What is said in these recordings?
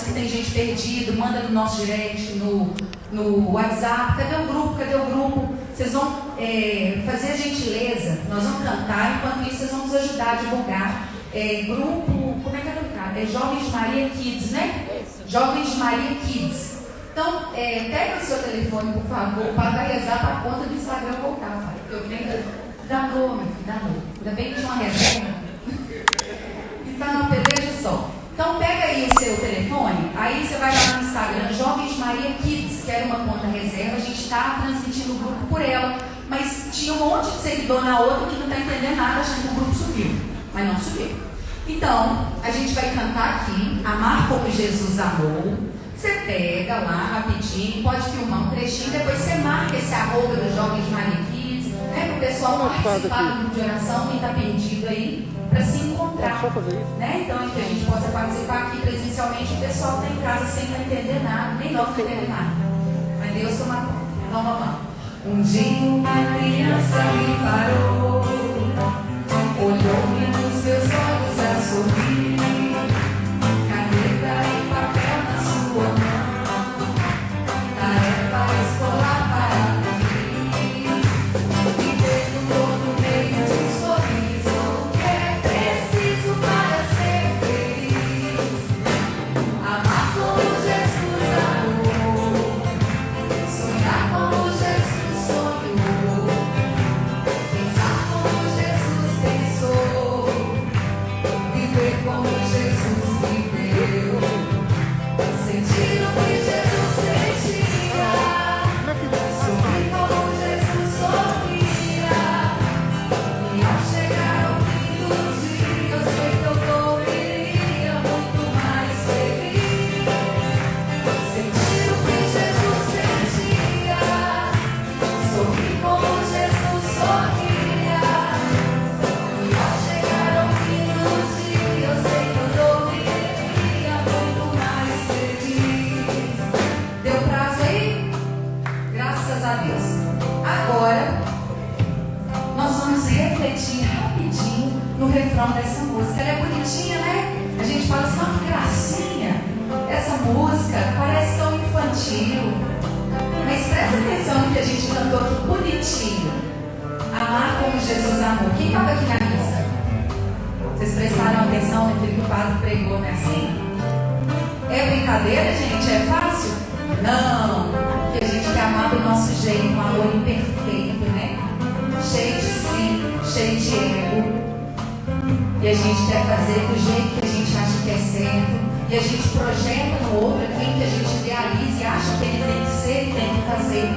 se tem gente perdida, manda no nosso direct, no WhatsApp. Cadê o grupo? Cadê o grupo? Vocês vão fazer a gentileza, nós vamos cantar, enquanto isso vocês vão nos ajudar a divulgar. Grupo, como é que é o cara? Jovens de Maria Kids, né? Jovens de Maria Kids. Então, pega o seu telefone, por favor, para rezar para a conta do Instagram voltar, pai. Eu tenho. Danou, meu filho, danou. Ainda bem que tinha uma reserva. E está na peleja só. Então, pega aí o seu telefone, aí você vai lá no Instagram, Jovens Maria Kids, que era uma conta reserva, a gente está transmitindo o grupo por ela. Mas tinha um monte de seguidor na outra que não está entendendo nada, achando que o grupo subiu. Mas não subiu. Então, a gente vai cantar aqui, Amar como Jesus amou. Você pega lá rapidinho, pode filmar um trechinho, depois você marca esse arroba dos Jovens Maria Kids, né, para o pessoal participar do grupo de oração, quem está perdido aí, para se encontrar. Né? Então, que a gente possa participar aqui presencialmente, o pessoal está em casa sem entender nada, nem nós entendemos nada. Mas Deus toma conta. Então, vamos lá. Um dia uma criança me parou, olhou-me nos meus olhos a sorrir, caneta e papel na sua mão, tarefa escolar para cumprir, e perguntou no meio de um sorriso o que é preciso para ser feliz. Amar como Jesus amou, sonhar como Jesus sonhou, pensar como Jesus pensou, viver como Jesus viveu, sentir o que Jesus sentia, sorrir como Jesus sorria. E ao chegar ao fim do dia, eu sei que eu dormiria muito mais feliz, sentir o que Jesus sentia, sorrir como Jesus sorria. E ao chegar ao fim do dia, eu sei que eu dormiria muito mais feliz. Deu prazo aí? Graças a Deus. Agora, nós vamos refletir rapidinho no refrão dessa música. Ela é bonitinha, né? A gente fala assim, ó, que gracinha. Essa música parece tão infantil. Mas presta atenção no que a gente cantou aqui, bonitinho. Amar como Jesus amou. Quem estava aqui na missa? Vocês prestaram atenção naquilo que o padre pregou, não é assim? É brincadeira, gente? É fácil? Não. Porque a gente quer amar do nosso jeito, um amor imperfeito, né? Cheio de si, cheio de ego. E a gente quer fazer do jeito que a gente acha que é certo. E a gente projeta no outro aquilo que a gente idealiza e acha que ele tem que ser e tem que fazer.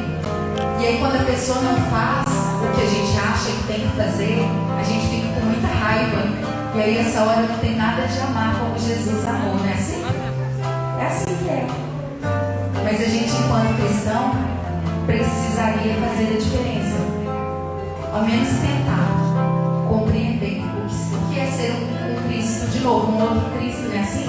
E aí quando a pessoa não faz o que a gente acha que tem que fazer, a gente fica com muita raiva. E aí essa hora não tem nada de amar como Jesus amou, não é assim? É assim que é. Mas a gente, enquanto cristão, precisaria fazer a diferença. Ao menos tentar compreender o que é ser um Cristo, de novo, um outro Cristo, não é assim?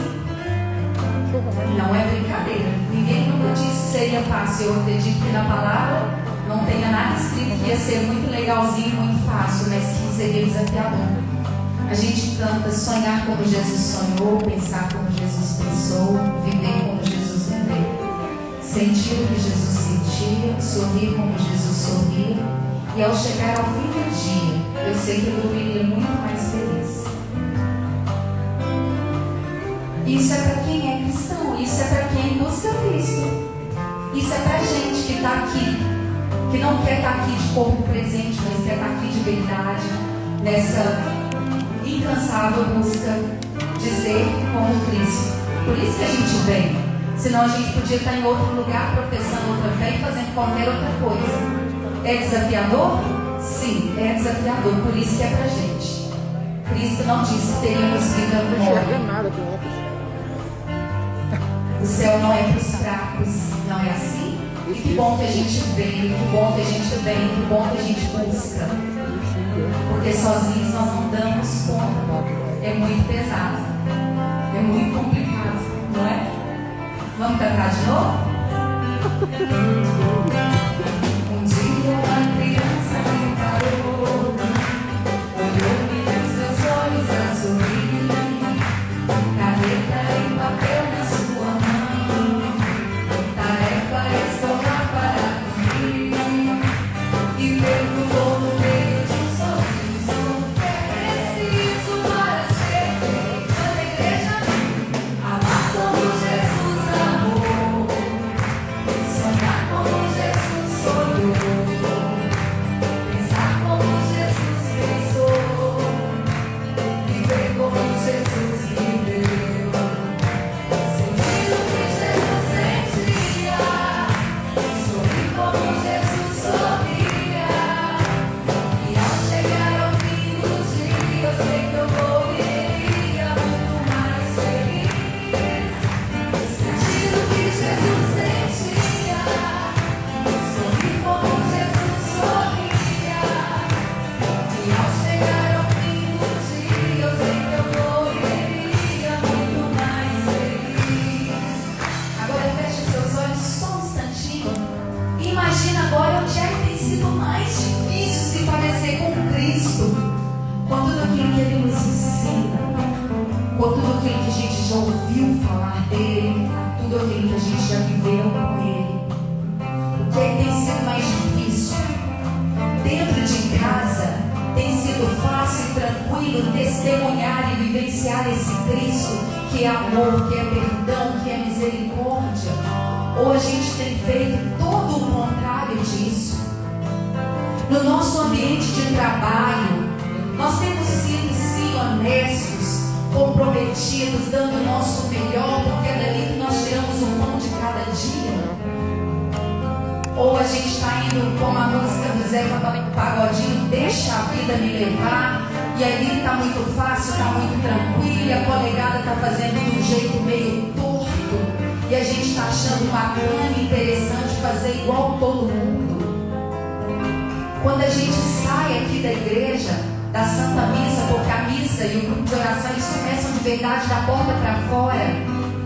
Não é brincadeira. Ninguém nunca disse que seria fácil. Eu acredito que na palavra não tenha nada escrito que ia ser muito legalzinho, muito fácil, mas que seria desafiador. A gente canta sonhar como Jesus sonhou, pensar como Jesus pensou, viver como Jesus viveu, sentir o que Jesus sentia, sorrir como Jesus sorria, e ao chegar ao fim do dia, eu sei que eu dormiria muito mais feliz. Isso é para quem é cristão, isso é para quem busca Cristo. Isso é para gente que está aqui, que não quer estar aqui de corpo presente, mas quer estar aqui de verdade, nessa incansável busca de ser como Cristo. Por isso que a gente vem. Senão a gente podia estar em outro lugar, professando outra fé e fazendo qualquer outra coisa. É desafiador? Sim, é desafiador. Por isso que é pra gente. Cristo não disse que teríamos vida morte. O céu não é para os fracos, não é assim? E que bom que a gente veio, que bom que a gente vem, que bom que a gente busca. Porque sozinhos nós não damos conta. É muito pesado. É muito complicado, não é? Vamos cantar de novo? Um dia uma criança me parou, olhou-me nos meus olhos a sorrir, caneta e papel na sua mão. tudo aquilo que a gente já ouviu falar dele, tudo aquilo que a gente já viveu com ele. O que é que tem sido mais difícil? Dentro de casa tem sido fácil e tranquilo testemunhar e vivenciar esse Cristo que é amor, que é perdão, que é misericórdia. Ou a gente tem feito todo o contrário disso? No nosso ambiente de trabalho, nós temos sido sim honestos, comprometidos, dando o nosso melhor, porque é dali que nós tiramos o pão de cada dia. Ou a gente está indo com a música do Zé Pagodinho, deixa a vida me levar, e ali está muito fácil, está muito tranquilo, e a colegada está fazendo de um jeito meio torto, e a gente está achando bacana e interessante fazer igual todo mundo. Quando a gente sai aqui da igreja, da Santa Missa, porque a missa e o grupo de oração eles começam de verdade da porta para fora,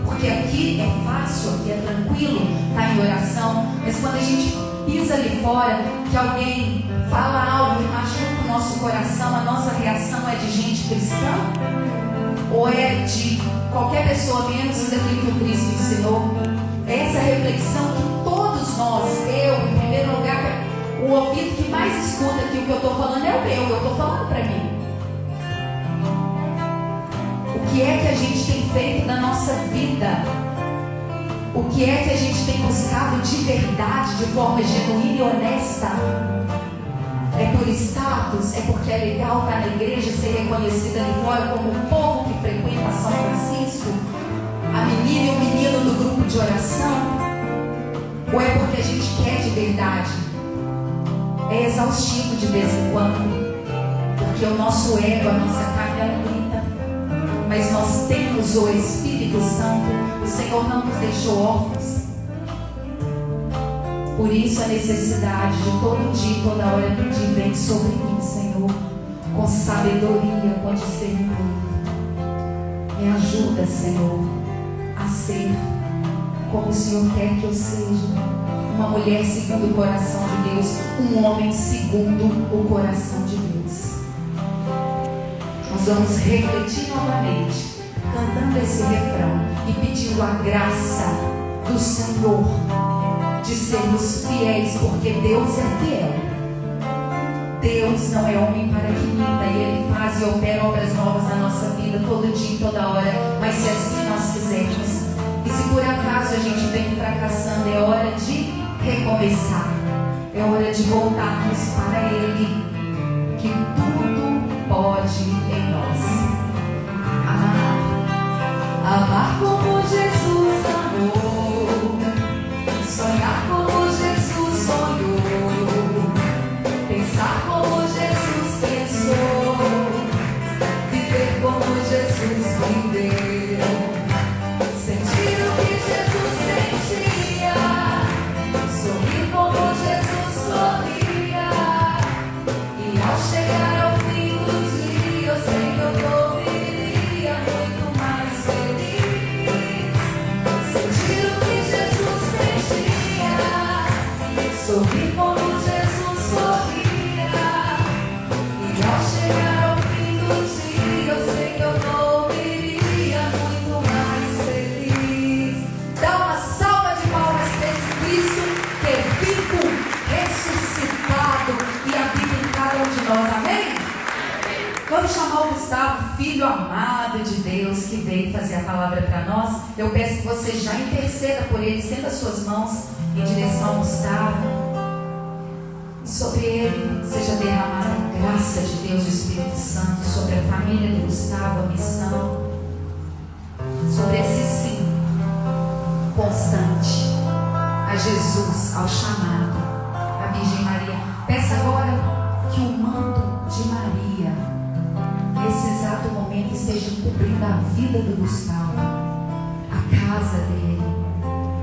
porque aqui é fácil, aqui é tranquilo, está em oração, mas quando a gente pisa ali fora, que alguém fala algo que machuca o nosso coração, a nossa reação é de gente cristã? Ou é de qualquer pessoa menos daquilo que o Cristo ensinou? Essa reflexão que todos nós, eu em primeiro lugar, o ouvido que mais escuta aqui o que eu estou falando é o meu, eu estou falando para mim. O que é que a gente tem feito da nossa vida? O que é que a gente tem buscado de verdade, de forma genuína e honesta? É por status? É porque é legal estar na igreja, ser reconhecida ali fora como o povo que frequenta São Francisco? A menina e o menino do grupo de oração? Ou é porque a gente quer de verdade? É exaustivo de vez em quando, porque o nosso ego, a nossa carne, ela grita. Mas nós temos o Espírito Santo. O Senhor não nos deixou órfãos. Por isso a necessidade de todo dia, toda hora pedir: vem sobre mim, Senhor, com sabedoria, com discernimento. Me ajuda, Senhor, a ser como o Senhor quer que eu seja. Uma mulher segundo o coração de Deus, um homem segundo o coração de Deus. Nós vamos refletir novamente, cantando esse refrão e pedindo a graça do Senhor de sermos fiéis, porque Deus é fiel. Deus não é homem para que minta, e Ele faz e opera obras novas na nossa vida todo dia e toda hora. Mas se assim nós quisermos, e se por acaso a gente vem fracassando, é hora de recomeçar, é hora de voltarmos para Ele, que tudo pode em nós. Amar como Jesus amou, sonhar como Jesus sonhou, pensar como Jesus pensou, viver como Jesus viveu, sentir o que Jesus sentia, sorrir como Jesus sorria, e ao chegar ao fim do dia eu sei que eu dormiria muito mais feliz. Sentir o que Jesus sentia, sorrir como Jesus sorria, e ao chegar ao fim do dia eu sei que eu dormiria muito mais feliz. Dá uma salva de palmas para esse Cristo que é vivo, ressuscitado e habita em cada um de nós, amém? Vamos chamar o Gustavo, filho amado de Deus, que veio fazer a palavra para nós. Eu peço que você já interceda por ele, estenda as suas mãos em direção ao Gustavo. E sobre ele seja derramada a graça de Deus, o Espírito Santo, sobre a família do Gustavo, a missão, sobre esse sim constante a Jesus, ao chamado, a Virgem Maria. Peça agora que o manto de Maria, nesse exato momento, esteja cobrindo a vida do Gustavo, a casa dele,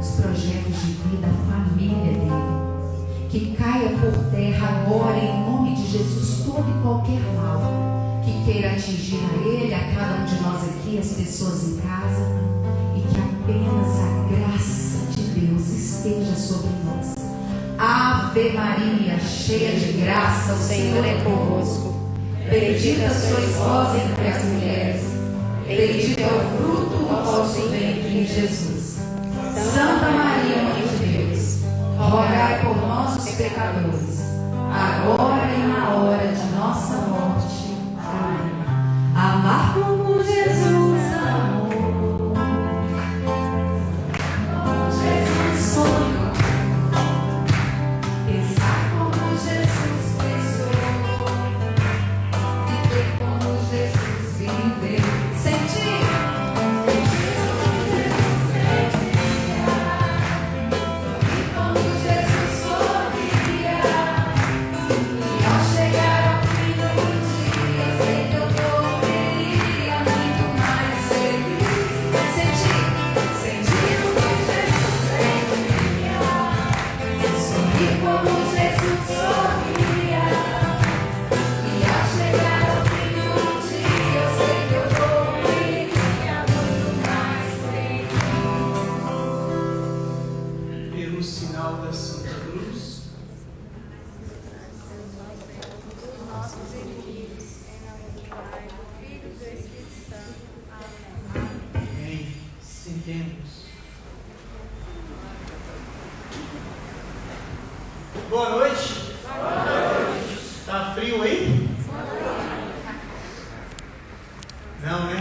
os projetos de vida, a família dele. Que caia por terra agora, em nome de Jesus, todo e qualquer mal que queira atingir a ele, a cada um de nós aqui, as pessoas em casa, e que apenas a graça de Deus esteja sobre nós. Ave Maria, cheia de graça, o Senhor é convosco. Bendita sois vós entre as mulheres, Bendito é o fruto do vosso ventre, Jesus. Santa Maria, Mãe de Deus, rogai por nós, os pecadores, agora e na hora de nossa morte. Amém. Amar como Jesus amou, como Jesus sonhou, pensar como Jesus pensou, viver como Jesus viveu, sentir como Jesus sorria, e ao chegar ao fim do dia, eu sei que eu dormiria muito mais feliz. Sentir como Jesus sentia, sorrir como Jesus sorria, e ao chegar ao fim do dia, eu sei que eu dormiria muito mais feliz. Pelo sinal da Santa Cruz, Nossos inimigos, em nome do Pai, do Filho e do Espírito Santo. Amém. amém. Sentemos. Boa noite. Tá frio aí? Não, né?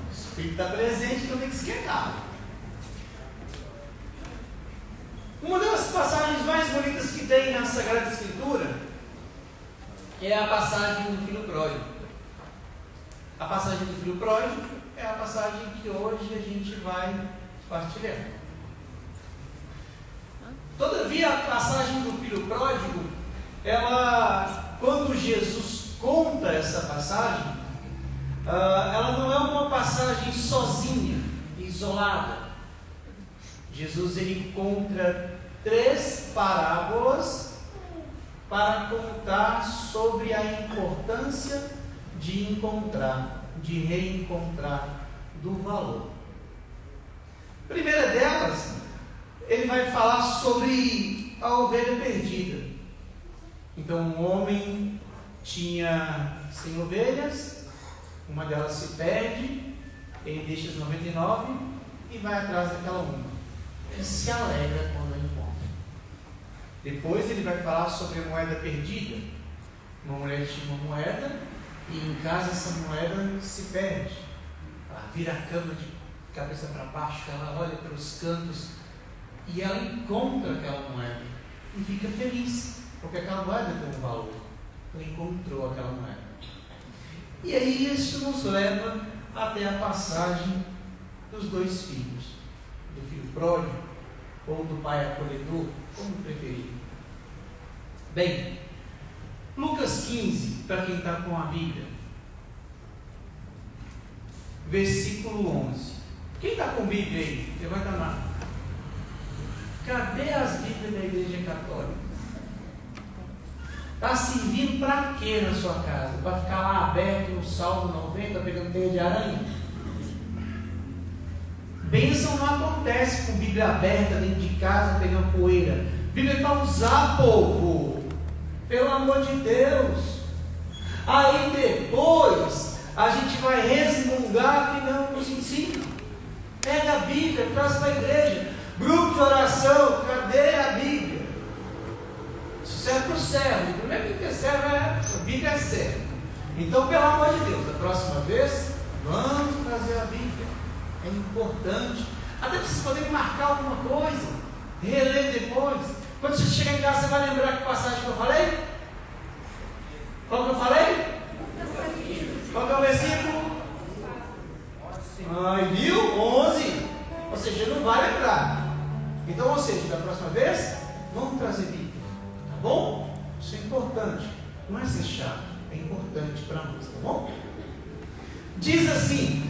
O Espírito está presente, então tem que esquentar. Uma das passagens mais bonitas que tem na Sagrada Escritura é a passagem do filho pródigo. A passagem do filho pródigo é a passagem que hoje a gente vai partilhar. Todavia, a passagem do filho pródigo, ela, quando Jesus conta essa passagem, ela não é uma passagem sozinha, isolada. Jesus ele encontra 3 parábolas para contar sobre a importância de encontrar, de reencontrar, do valor. A primeira delas, ele vai falar sobre a ovelha perdida. Então, um homem tinha 100 ovelhas, uma delas se perde, ele deixa as 99 e vai atrás daquela uma. E se alegra quando a encontra. Depois ele vai falar sobre a moeda perdida. Uma mulher tinha uma moeda e em casa essa moeda se perde. Ela vira a cama de cabeça para baixo, ela olha pelos cantos e ela encontra aquela moeda e fica feliz, porque aquela moeda tem um valor. Ela encontrou aquela moeda. E aí isso nos leva até a passagem dos 2 filhos, do filho pródigo ou do pai acolhedor, como preferir. Bem, Lucas 15, para quem está com a Bíblia, versículo 11. Quem está com Bíblia aí? Levanta a mão. Cadê as Bíblias da Igreja Católica? Está servindo para quê na sua casa? Para ficar lá aberto no Salmo 90 pegando teia de aranha? Bênção não acontece com Bíblia aberta dentro de casa pegando poeira. Bíblia é para usar, povo. Pelo amor de Deus. Aí depois a gente vai resmungar que não nos ensina. Pega a Bíblia, traz para a igreja. Grupo de oração, cadê a Bíblia? Isso serve para o servo. O primeiro que serve é a Bíblia é servo. Então, pelo amor de Deus, da próxima vez, vamos trazer a Bíblia. É importante. Até para vocês poderem marcar alguma coisa, reler depois. Quando você chegar em casa, você vai lembrar que passagem que eu falei? Qual que eu falei? Qual que é o versículo? Ai, viu? 11. Ou seja, não vai lembrar. Então, ou seja, da próxima vez, vamos trazer Bíblia. Tá bom? Isso é importante. Não é ser chato. É importante para nós. Tá bom? Diz assim: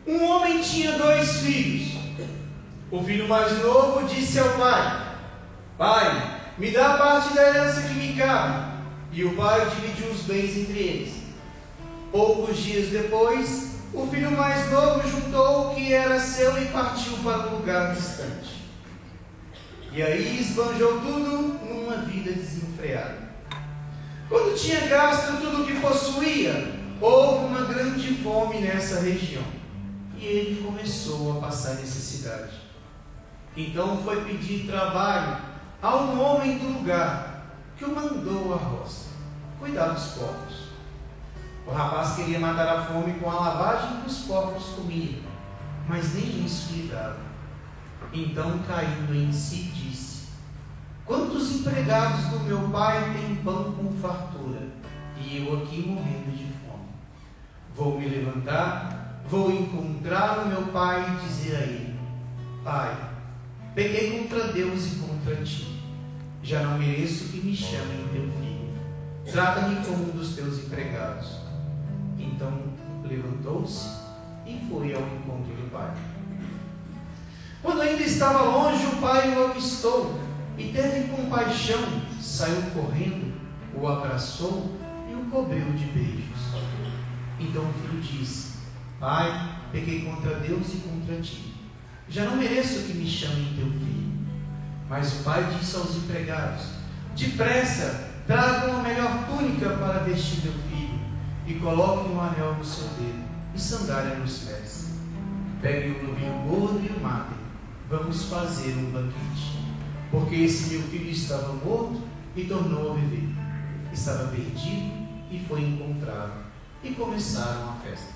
um homem tinha 2 filhos. O filho mais novo disse ao pai: Pai, me dá parte da herança que me cabe. E o pai dividiu os bens entre eles. Poucos dias depois, o filho mais novo juntou o que era seu e partiu para um lugar distante. E aí esbanjou tudo numa vida desenfreada. Quando tinha gasto tudo o que possuía, houve uma grande fome nessa região. E ele começou a passar necessidade. Então foi pedir trabalho a um homem do lugar, que o mandou à roça cuidar dos porcos. O rapaz queria matar a fome com a lavagem que os porcos comiam, mas nem isso lhe dava. Então, caindo em si, disse: quantos empregados do meu pai têm pão com fartura, e eu aqui morrendo de fome? Vou me levantar, vou encontrar o meu pai e dizer a ele: Pai, pequei contra Deus e contra ti. Já não mereço que me chamem teu filho. Trata-me como um dos teus empregados. Então levantou-se e foi ao encontro do pai. Quando ainda estava longe, o pai o avistou e teve compaixão, saiu correndo, o abraçou e o cobriu de beijos. Então o filho disse: Pai, pequei contra Deus e contra ti. Já não mereço que me chamem teu filho. Mas o pai disse aos empregados: depressa, tragam a melhor túnica para vestir teu filho, e coloquem um anel no seu dedo e sandália nos pés. Peguem o novilho gordo e o matem. Vamos fazer um banquete. Porque esse meu filho estava morto e tornou a viver. Estava perdido e foi encontrado. E começaram a festa.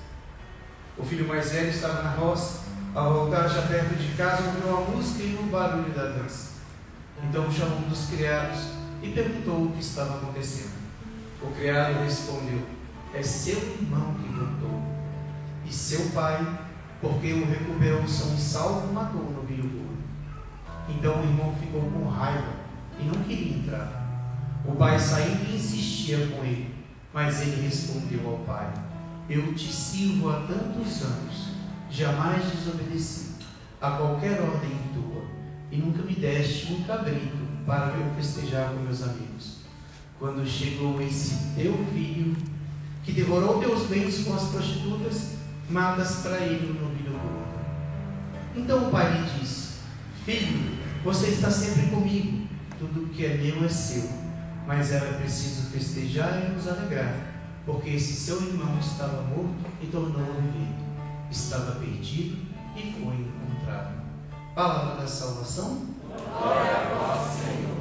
O filho mais velho estava na roça. Ao voltar já perto de casa, ouviu a música e o barulho da dança. Então chamou um dos criados e perguntou o que estava acontecendo. O criado respondeu: é seu irmão que cantou. E seu pai, porque o recuperou são e salvo, matou o novilho gordo. Então o irmão ficou com raiva e não queria entrar. O pai saindo insistia com ele, mas ele respondeu ao pai: eu te sirvo há tantos anos, jamais desobedeci a qualquer ordem tua, e nunca me deste um cabrito para eu festejar com meus amigos. Quando chegou esse teu filho, que devorou teus bens com as prostitutas, matas para ele o novilho gordo. Então o pai lhe disse: filho, você está sempre comigo, tudo que é meu é seu, mas era preciso festejar e nos alegrar, porque esse seu irmão estava morto e tornou a viver, estava perdido e foi encontrado. Palavra da salvação. Glória a vós, Senhor.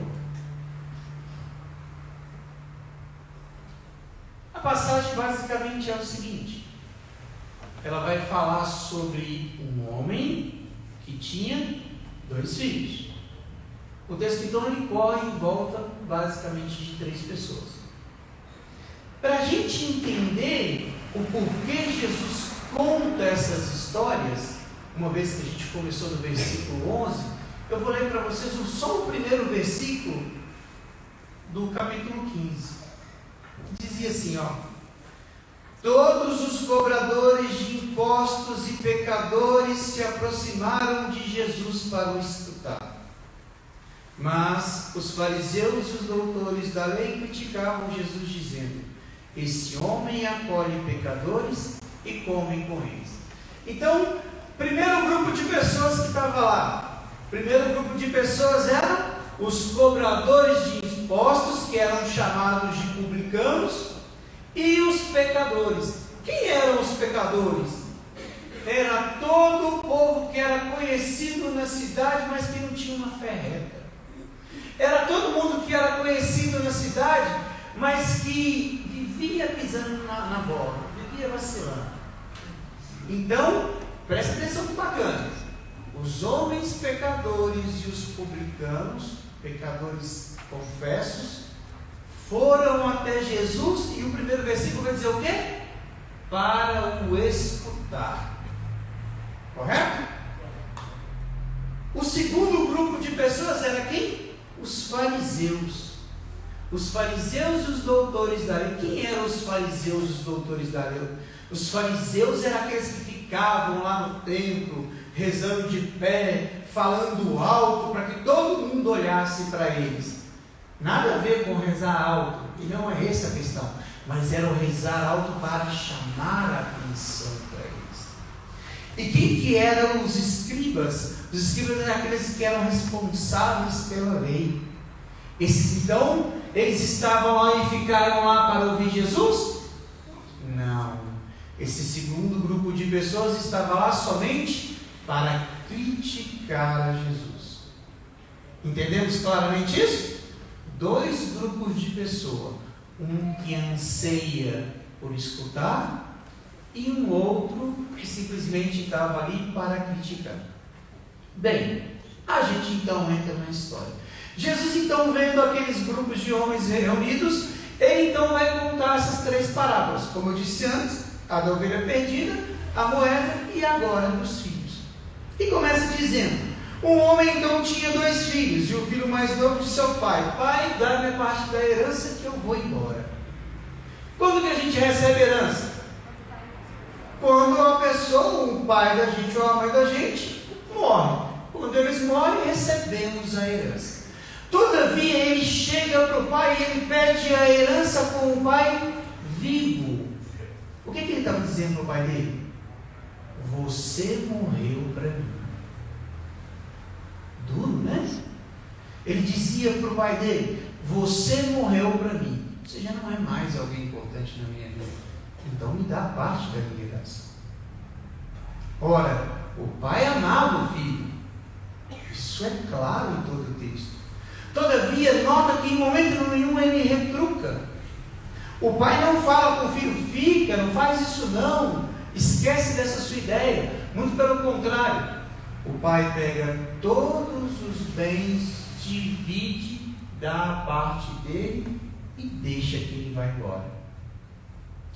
A passagem basicamente é o seguinte: ela vai falar sobre um homem que tinha 2 filhos. O texto então ele corre em volta basicamente de 3 pessoas. Para a gente entender o porquê Jesus conta essas histórias, uma vez que a gente começou no versículo 11, eu vou ler para vocês só o primeiro versículo do capítulo 15. Dizia assim, todos os cobradores de impostos e pecadores se aproximaram de Jesus para o escutar. Mas os fariseus e os doutores da lei criticavam Jesus, dizendo: esse homem acolhe pecadores e come com eles. Então, primeiro grupo de pessoas que estava lá, primeiro grupo de pessoas eram os cobradores de impostos, que eram chamados de publicanos, e os pecadores. Quem eram os pecadores? Era todo o povo que era conhecido na cidade, mas que não tinha uma fé reta. Era todo mundo que era conhecido na cidade, mas que vivia pisando na bola, vivia vacilando. Então, presta atenção que bacana. Os homens pecadores e os publicanos, pecadores confessos, foram até Jesus, e o primeiro versículo vai dizer o quê? Para o escutar. Correto? O segundo grupo de pessoas era quem? Os fariseus. Os fariseus e os doutores da lei. Quem eram os fariseus e os doutores da lei? Os fariseus eram aqueles que ficavam lá no templo, rezando de pé, falando alto, para que todo mundo olhasse para eles. Nada a ver com rezar alto, e não é essa a questão, mas era o rezar alto para chamar a atenção para eles. E quem que eram os escribas? Os escribas eram aqueles que eram responsáveis pela lei. Esses então eles estavam lá e ficaram lá para ouvir Jesus? Não. Esse segundo grupo de pessoas estava lá somente para criticar a Jesus. Entendemos claramente isso? Dois grupos de pessoas. Um que anseia por escutar e um outro que simplesmente estava ali para criticar. Bem, a gente então entra na história. Jesus então, vendo aqueles grupos de homens reunidos, ele então vai contar essas três parábolas, como eu disse antes, a da ovelha perdida, a moeda e agora dos filhos. E começa dizendo: um homem então tinha 2 filhos, e o filho mais novo disse ao pai: pai, dá-me a parte da herança que eu vou embora. Quando que a gente recebe herança? Quando a pessoa, o pai da gente ou a mãe da gente, morre. Quando eles morrem, recebemos a herança. Todavia, ele chega para o pai e ele pede a herança com o pai vivo. O que ele estava dizendo para o pai dele? Você morreu para mim. Duro, né? Ele dizia para o pai dele: você morreu para mim. Você já não é mais alguém importante na minha vida. Então me dá parte da minha herança. Ora, o pai amava o filho. Isso é claro em todo o texto. Todavia, nota que em momento nenhum ele retruca. O pai não fala com o filho: fica, não faz isso não, esquece dessa sua ideia. Muito pelo contrário. O pai pega todos os bens, divide, dá a parte dele e deixa que ele vá embora.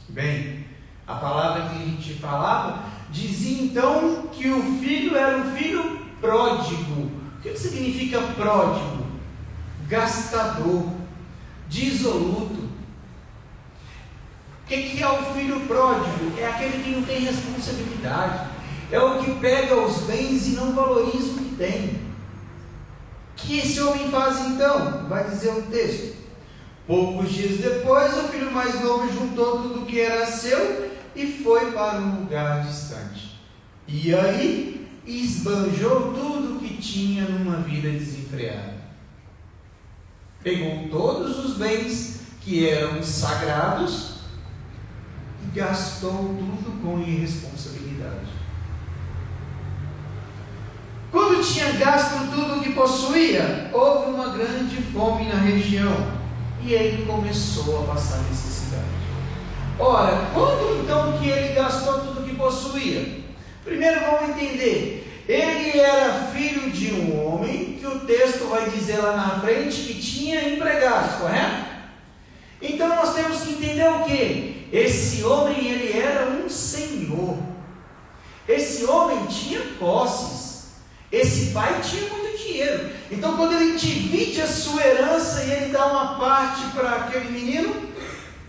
Bem, a palavra que a gente falava dizia então que o filho era um filho pródigo. O que significa pródigo? Gastador, dissoluto. O que é o filho pródigo? É aquele que não tem responsabilidade. É o que pega os bens e não valoriza o que tem. O que esse homem faz então? Vai dizer o texto: poucos dias depois, o filho mais novo juntou tudo que era seu e foi para um lugar distante. E aí esbanjou tudo que tinha numa vida desenfreada. Pegou todos os bens que eram sagrados e gastou tudo com irresponsabilidade. Quando tinha gasto tudo o que possuía, houve uma grande fome na região e ele começou a passar necessidade. Ora, quando então que ele gastou tudo o que possuía? Primeiro vamos entender, ele era filho de um homem que o texto vai dizer lá na frente que tinha empregados, correto? Então nós temos que entender o que? Esse homem, ele era um senhor. Esse homem tinha posses. Esse pai tinha muito dinheiro. Então quando ele divide a sua herança e ele dá uma parte para aquele menino,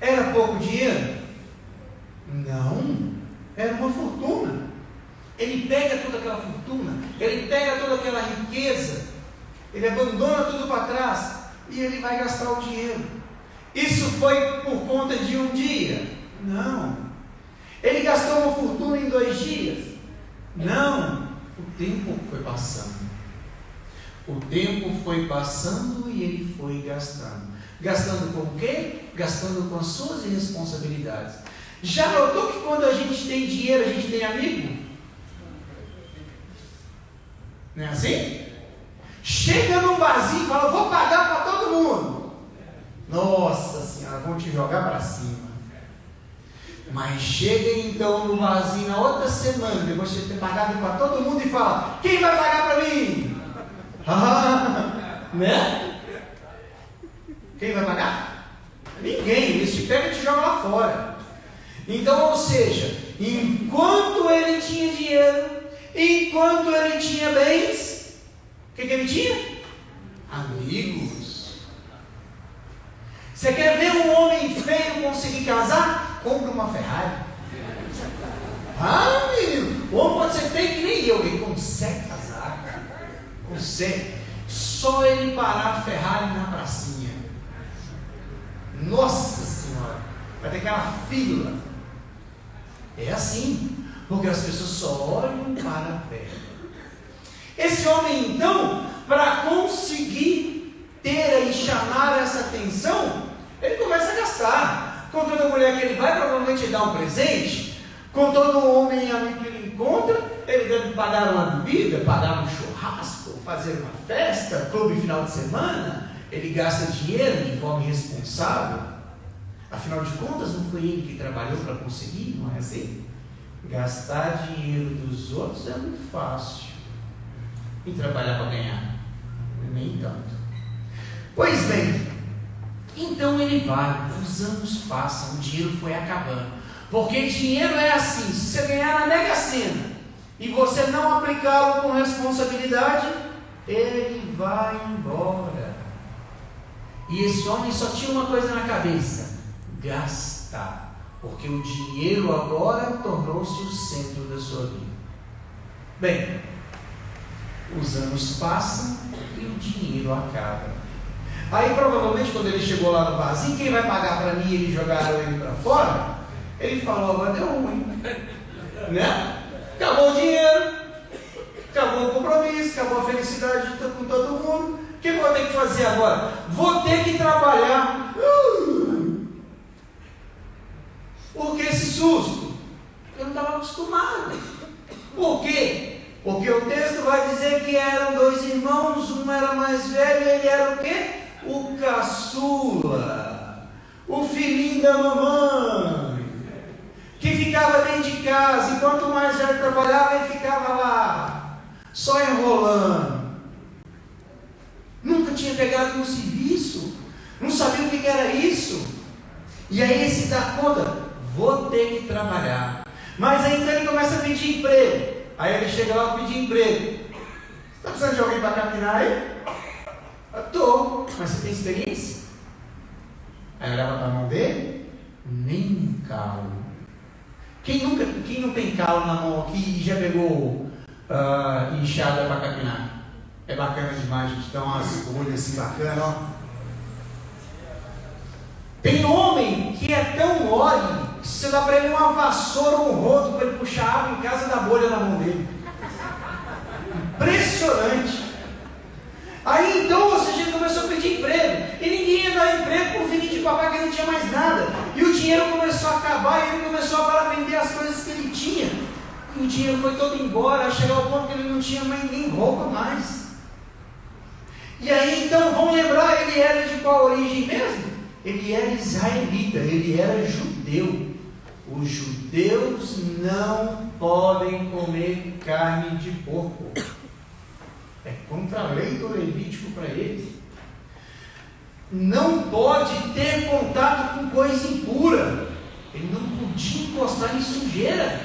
era pouco dinheiro? Não, era uma fortuna. Ele pega toda aquela fortuna, ele pega toda aquela riqueza, ele abandona tudo para trás e ele vai gastar o dinheiro. Isso foi por conta de um dia? Não. Ele gastou uma fortuna em 2 dias? Não. O tempo foi passando. O tempo foi passando e ele foi gastando. Gastando com o quê? Gastando com as suas irresponsabilidades. Já notou que quando a gente tem dinheiro, a gente tem amigo? Não é assim? Chega num barzinho e fala: vou pagar para todo mundo. Nossa senhora, vão te jogar para cima. Mas chega então no barzinho na outra semana, depois de ter pagado para todo mundo, e fala: quem vai pagar para mim? Né? Quem vai pagar? Ninguém. Eles te pegam e te jogam lá fora. Então, ou seja, enquanto ele tinha dinheiro, enquanto ele tinha bens, o que ele tinha? Amigos. Você quer ver um homem feio conseguir casar? Compra uma Ferrari. Ah, menino, o homem pode ser feio que nem eu, ele consegue casar. Consegue. Só ele parar a Ferrari na pracinha. Nossa Senhora, vai ter aquela fila. É assim, porque as pessoas só olham para a terra. Esse homem então, para conseguir ter e chamar essa atenção, ele começa a gastar. Com toda mulher que ele vai, provavelmente dar um presente. Com todo homem amigo que ele encontra, ele deve pagar uma bebida, pagar um churrasco, fazer uma festa, clube final de semana. Ele gasta dinheiro de forma irresponsável. Afinal de contas, não foi ele que trabalhou para conseguir, não é assim? Gastar dinheiro dos outros é muito fácil. E trabalhar para ganhar? Nem tanto. Pois bem, então ele vai, os anos passam, o dinheiro foi acabando. Porque dinheiro é assim, se você ganhar na Mega Sena e você não aplicá-lo com responsabilidade, ele vai embora. E esse homem só tinha uma coisa na cabeça: gastar. Porque o dinheiro agora tornou-se o centro da sua vida. Bem, os anos passam e o dinheiro acaba. Aí provavelmente quando ele chegou lá no barzinho, quem vai pagar para mim? Eles jogaram ele para fora. Ele falou: agora deu ruim, né? Acabou o dinheiro, acabou o compromisso, acabou a felicidade com todo mundo. O que eu vou ter que fazer agora? Vou ter que trabalhar. Por que esse susto? Eu não estava acostumado. Por quê? Porque o texto vai dizer que eram dois irmãos, um era mais velho e ele era o quê? O caçula, o filhinho da mamãe, que ficava dentro de casa, e quanto mais velho trabalhava, ele ficava lá, só enrolando. Nunca tinha pegado no serviço, não sabia o que era isso. E aí ele se dá conta: vou ter que trabalhar. Mas aí então ele começa a pedir emprego. Aí ele chega lá e pedir emprego. Está precisando de alguém para capinar aí? Estou. Mas você tem experiência? Aí olhava para a mão dele, nem um calo. Quem não tem calo na mão aqui e já pegou enxada para capinar? É bacana demais, gente. Dá umas folhas assim bacanas, ó. Tem homem que é tão mole que se você dá para ele uma vassoura ou um rodo para ele puxar água em casa, dá bolha na mão dele. Impressionante. Aí então, ou seja, ele começou a pedir emprego. E ninguém ia dar emprego por filho de papai que não tinha mais nada. E o dinheiro começou a acabar e ele começou agora a vender as coisas que ele tinha. E o dinheiro foi todo embora, chegou ao ponto que ele não tinha mais nem roupa mais. E aí então, vamos lembrar, ele era de qual origem mesmo? Ele era israelita, ele era judeu. Os judeus não podem comer carne de porco. É contra a lei do Levítico para eles. Não pode ter contato com coisa impura. Ele não podia encostar em sujeira.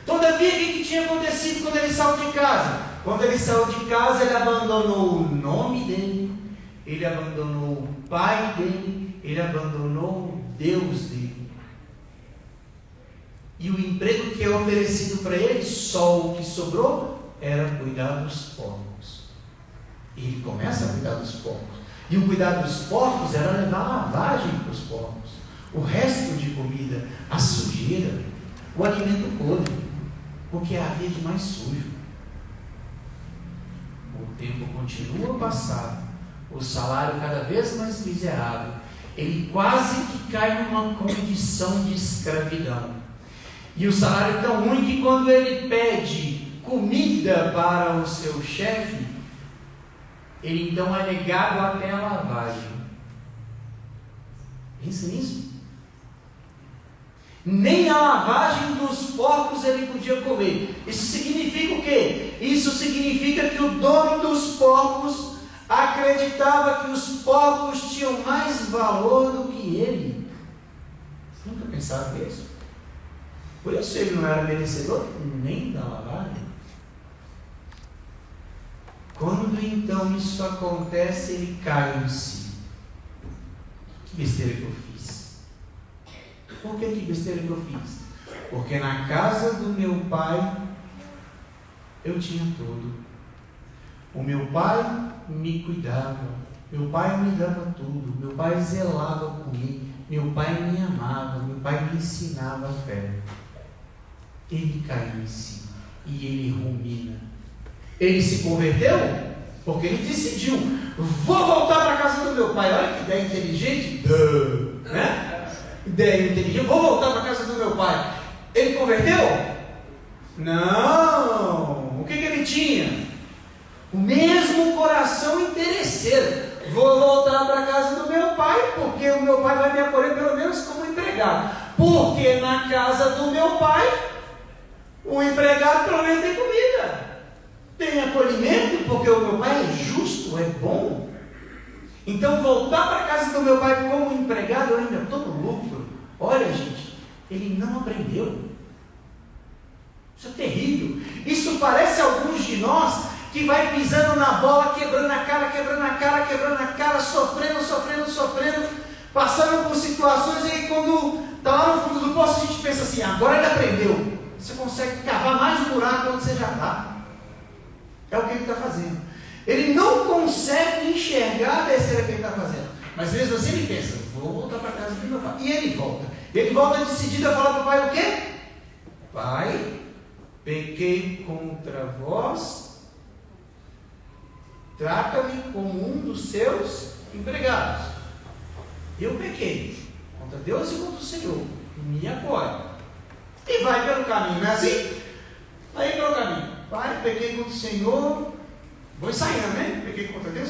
Todavia, o que tinha acontecido quando ele saiu de casa? Quando ele saiu de casa, ele abandonou o nome dele, ele abandonou o pai dele, ele abandonou o Deus dele. E o emprego que é oferecido para ele, só o que sobrou, era cuidar dos porcos. E ele começa a cuidar dos porcos. E o cuidar dos porcos era levar lavagem para os porcos. O resto de comida, a sujeira, o alimento podre, o que havia de mais sujo. O tempo continua a passar, o salário cada vez mais miserável. Ele quase que cai numa condição de escravidão. E o salário é tão ruim que quando ele pede comida para o seu chefe, ele então é negado até a lavagem. Pensa nisso? Nem a lavagem dos porcos ele podia comer. Isso significa o quê? Isso significa que o dono dos porcos acreditava que os porcos tinham mais valor do que ele. Nunca pensaram nisso? Por isso ele não era merecedor nem da lavagem. Quando então isso acontece, ele cai em si. Que besteira que eu fiz? Por que besteira que eu fiz? Porque na casa do meu pai eu tinha tudo. O meu pai me cuidava, meu pai me dava tudo, meu pai zelava por mim, meu pai me amava, meu pai me ensinava a fé. Ele caiu em si e ele rumina. Ele se converteu? Porque ele decidiu, vou voltar para a casa do meu pai. Olha que ideia inteligente, né? Ideia inteligente, vou voltar para a casa do meu pai. Ele converteu? Não. O que ele tinha? O mesmo coração interesseiro. Vou voltar para a casa do meu pai, porque o meu pai vai me acolher pelo menos como empregado. Porque na casa do meu pai, o empregado pelo menos tem comida. Tem acolhimento, porque o meu pai é justo, é bom. Então voltar para a casa do meu pai como empregado, eu ainda estou no lucro. Olha, gente, ele não aprendeu. Isso é terrível. Isso parece alguns de nós que vai pisando na bola, quebrando a cara, sofrendo, passando por situações, e aí quando está lá no fundo do poço, a gente pensa assim, agora ele aprendeu. Você consegue cavar mais um buraco onde você já está. É o que ele está fazendo. Ele não consegue enxergar a besteira que ele está fazendo. Mas mesmo assim ele pensa, vou voltar para casa do meu pai. E ele volta. Ele volta decidido a falar para o pai o quê? Pai, pequei contra vós, trata-me como um dos seus empregados. Eu pequei contra Deus e contra o Senhor. Me acolhe. E vai pelo caminho, não é assim? Vai pelo caminho. Pai, pequei contra o Senhor. Vou ensaiando, né? Pequei contra Deus,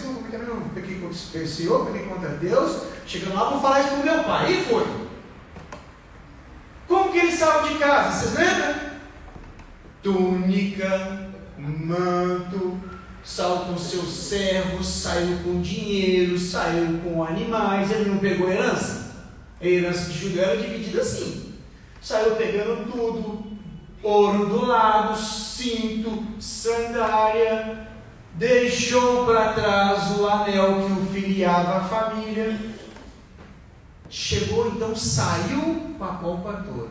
pequei contra o Senhor, pequei contra Deus. Chegando lá, vou falar isso para o meu pai. E foi. Como que ele saiu de casa? Vocês lembram? Túnica, manto, saiu com seus servos, saiu com dinheiro, saiu com animais. Ele não pegou herança? A herança de Judá era dividida assim. Saiu pegando tudo, ouro do lado, cinto, sandália, deixou para trás o anel que o filiava à família. Chegou, então saiu com a pompa toda.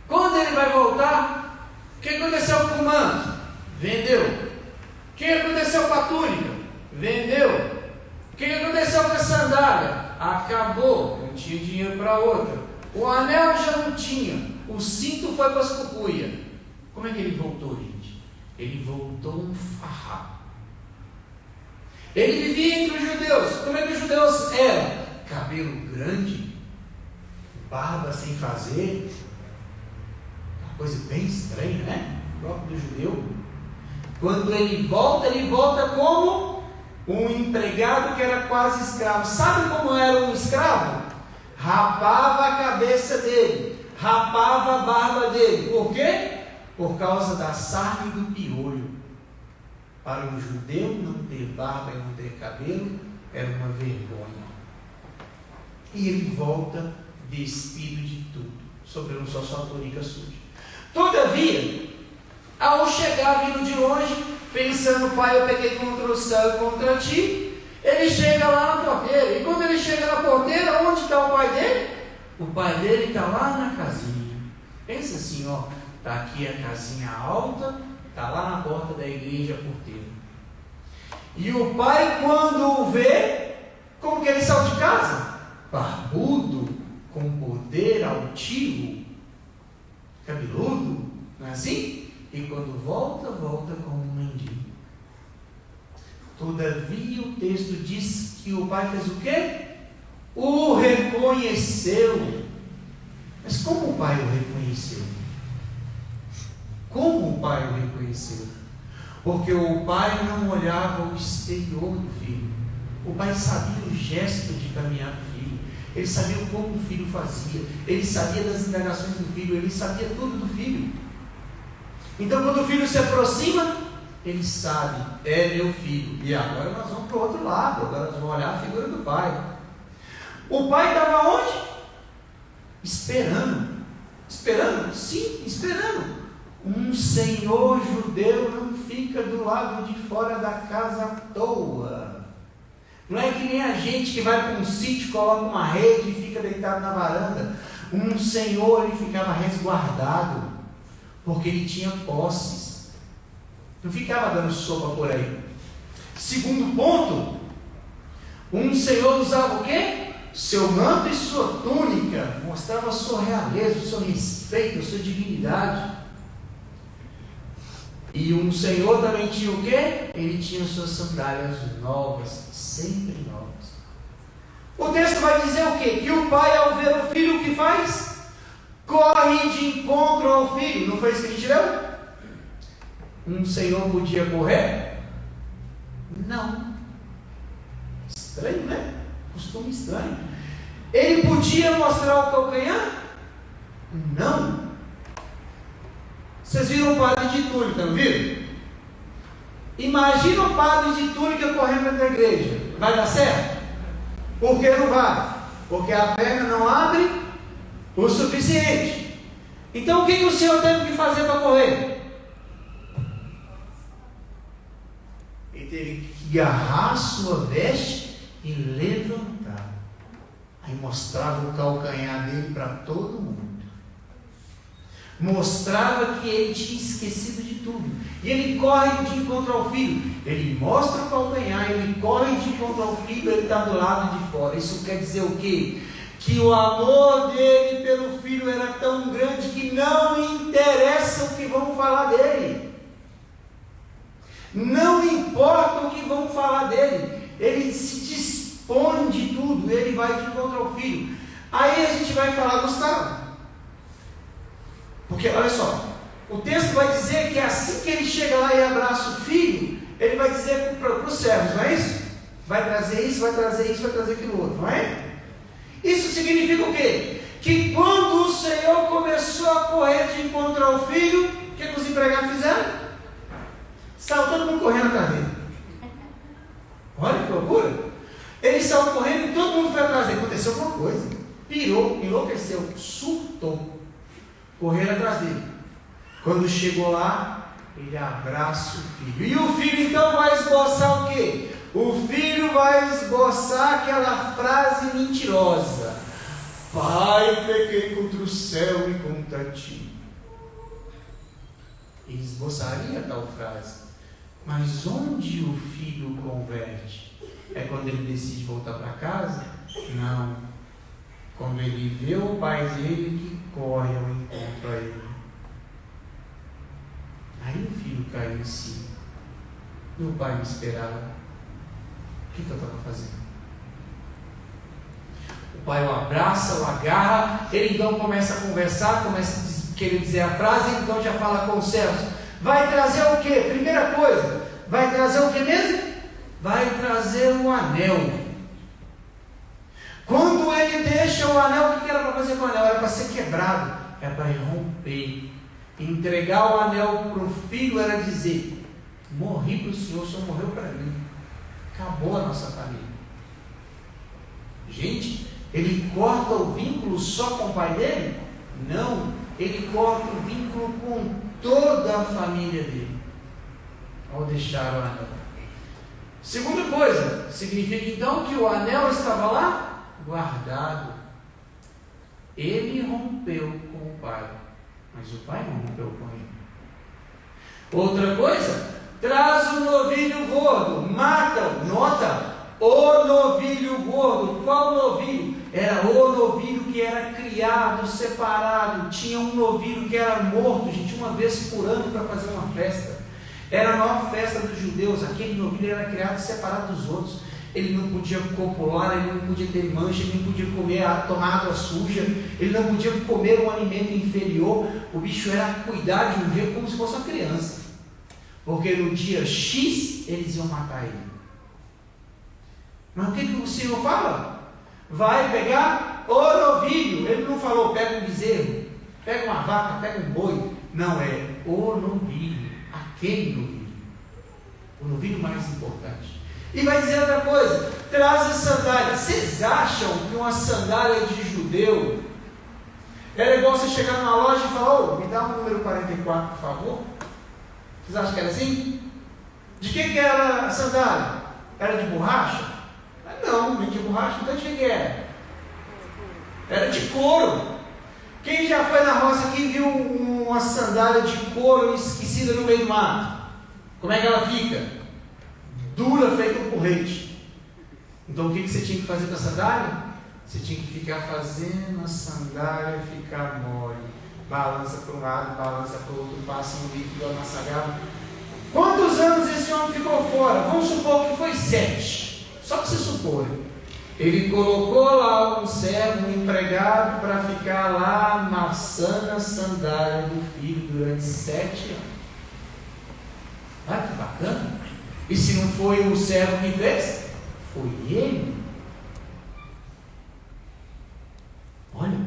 Quando ele vai voltar, o que aconteceu com o manto? Vendeu. O que aconteceu com a túnica? Vendeu. O que aconteceu com a sandália? Acabou, não tinha dinheiro para outra. O anel já não tinha, o cinto foi para as cucuias. Como é que ele voltou, gente? Ele voltou um farrapo. Ele vivia entre os judeus. Como é que os judeus eram? Cabelo grande, barba sem fazer, uma coisa bem estranha, né? O próprio do judeu. Quando ele volta como um empregado que era quase escravo. Sabe como era um escravo? Rapava a cabeça dele, rapava a barba dele. Por quê? Por causa da sarna e do piolho. Para um judeu não ter barba e não ter cabelo era uma vergonha. E ele volta despido de tudo, sobrando só sua túnica suja. Todavia, ao chegar vindo de longe, pensando, pai, eu pequei contra o céu e contra ti, ele chega lá na porteira. E quando ele chega na porteira, onde está o pai dele? O pai dele está lá na casinha. Pensa assim, ó, está aqui a casinha alta, está lá na porta da igreja, a porteira. E o pai, quando o vê, como que ele saiu de casa? Barbudo, com poder altivo, cabeludo, não é assim? E quando volta como um mendigo. Todavia o texto diz que o pai fez o quê? O reconheceu. Mas como o pai o reconheceu? Como o pai o reconheceu? Porque o pai não olhava o exterior do filho. O pai sabia o gesto de caminhar do filho. Ele sabia como o filho fazia. Ele sabia das indagações do filho. Ele sabia tudo do filho. Então quando o filho se aproxima, ele sabe, é meu filho. E agora nós vamos para o outro lado. Agora nós vamos olhar a figura do pai. O pai estava onde? Esperando. Esperando? Sim, esperando. Um senhor judeu não fica do lado de fora da casa à toa. Não é que nem a gente que vai para um sítio, coloca uma rede e fica deitado na varanda. Um senhor, ele ficava resguardado, porque ele tinha posses. Não ficava dando sopa por aí. Segundo ponto, um senhor usava o quê? Seu manto e sua túnica, mostrava a sua realeza, o seu respeito, a sua dignidade. E um senhor também tinha o quê? Ele tinha suas sandálias novas, sempre novas. O texto vai dizer o quê? Que o pai, ao ver o filho, o que faz? Corre de encontro ao filho. Não foi isso que a gente leu? Um senhor podia correr? Não. Estranho, né? Costume estranho. Ele podia mostrar o calcanhar? Não. Vocês viram o padre de túnica, não viram? Imagina o padre de túnica correndo dentro da igreja. Vai dar certo? Por que não vai? Porque a perna não abre o suficiente. Então o que o Senhor teve que fazer para correr? Ele teve que agarrar a sua veste e levantar. Aí mostrava o calcanhar dele para todo mundo. Mostrava que ele tinha esquecido de tudo. E ele corre de encontro ao filho. Ele mostra o calcanhar, ele corre de encontro ao filho, ele está do lado de fora. Isso quer dizer o quê? Que o amor dele pelo filho era tão grande que não interessa o que vão falar dele. Não importa o que vão falar dele. Ele se dispõe de tudo, ele vai de encontro ao filho. Aí a gente vai falar, Gustavo. Porque, olha só, o texto vai dizer que assim que ele chega lá e abraça o filho, ele vai dizer para os servos, não é isso? Vai trazer isso, vai trazer isso, vai trazer aquilo outro, não é? Isso significa o quê? Que quando o Senhor começou a correr de encontro ao filho, o que os empregados fizeram? Saiu todo mundo correndo atrás dele. Olha que loucura! Ele saiu correndo e todo mundo foi atrás dele. Aconteceu alguma coisa. Pirou, enlouqueceu, surtou. Correram atrás dele. Quando chegou lá, ele abraça o filho. E o filho então vai esboçar o quê? O filho vai esboçar aquela frase mentirosa: Pai, pequei contra o céu e contra ti. Ele esboçaria tal frase. Mas onde o filho converte? É quando ele decide voltar para casa? Não. Quando ele vê o pai dele que corre ao encontro a ele. Aí o filho caiu em si. Meu pai me esperava. O que eu estava fazendo? O pai o abraça, o agarra. Ele então começa a conversar, começa a querer dizer a frase. Então já fala com os servos. Vai trazer o quê? Primeira coisa. Vai trazer o quê mesmo? Vai trazer um anel. Quando ele deixa o anel, o que era para fazer com o anel? Era para ser quebrado, era para romper. Entregar o anel para o filho era dizer: morri para o Senhor, o Senhor morreu para mim. Acabou a nossa família. Gente, ele corta o vínculo só com o pai dele? Não, ele corta o vínculo com toda a família dele, ao deixar o anel. Segunda coisa, significa então que o anel estava lá? Guardado. Ele rompeu com o pai, mas o pai não rompeu com ele. Outra coisa, traz o novilho gordo, mata-o, nota, o novilho gordo. Qual novilho? Era o novilho que era criado, separado. Tinha um novilho que era morto, gente, uma vez por ano para fazer uma festa. Era a maior festa dos judeus. Aquele novilho era criado separado dos outros. Ele não podia copular, ele não podia ter mancha, ele não podia comer, tomar água suja, ele não podia comer um alimento inferior. O bicho era cuidado de um jeito como se fosse uma criança, porque no dia X eles iam matar ele. Mas o que o Senhor fala? Vai pegar o novilho. Ele não falou pega um bezerro, pega uma vaca, pega um boi. Não, é o novilho, aquele novilho, o novilho mais importante. E vai dizer outra coisa: traz as sandálias. Vocês acham que uma sandália de judeu era igual você chegar numa loja e falar: ô, me dá o número 44, por favor? Vocês acham que era assim? De que era a sandália? Era de borracha? Não, nem de borracha. Então de que era? Era de couro. Quem já foi na roça aqui e viu uma sandália de couro esquecida no meio do mato? Como é que ela fica? Dura, feita um porrete. Então o que você tinha que fazer com a sandália? Você tinha que ficar fazendo a sandália ficar mole. Balança para um lado, balança para o outro, passa um líquido amassagável. Quantos anos esse homem ficou fora? Vamos supor que foi 7. Só que se supor. Ele colocou lá um servo, um empregado, para ficar lá amassando a sandália do filho durante 7 anos. Ah, que bacana! E se não foi o servo que fez, foi ele. Olha,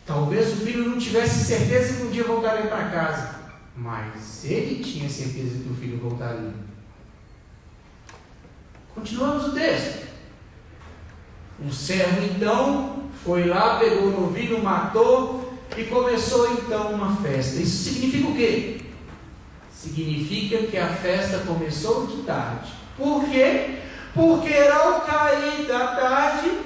talvez o filho não tivesse certeza que um dia voltaria para casa, mas ele tinha certeza que o filho voltaria. Continuamos o texto. O servo então foi lá, pegou o novilho, matou e começou então uma festa. Isso significa o quê? Significa que a festa começou de tarde. Por quê? Porque ao cair da tarde,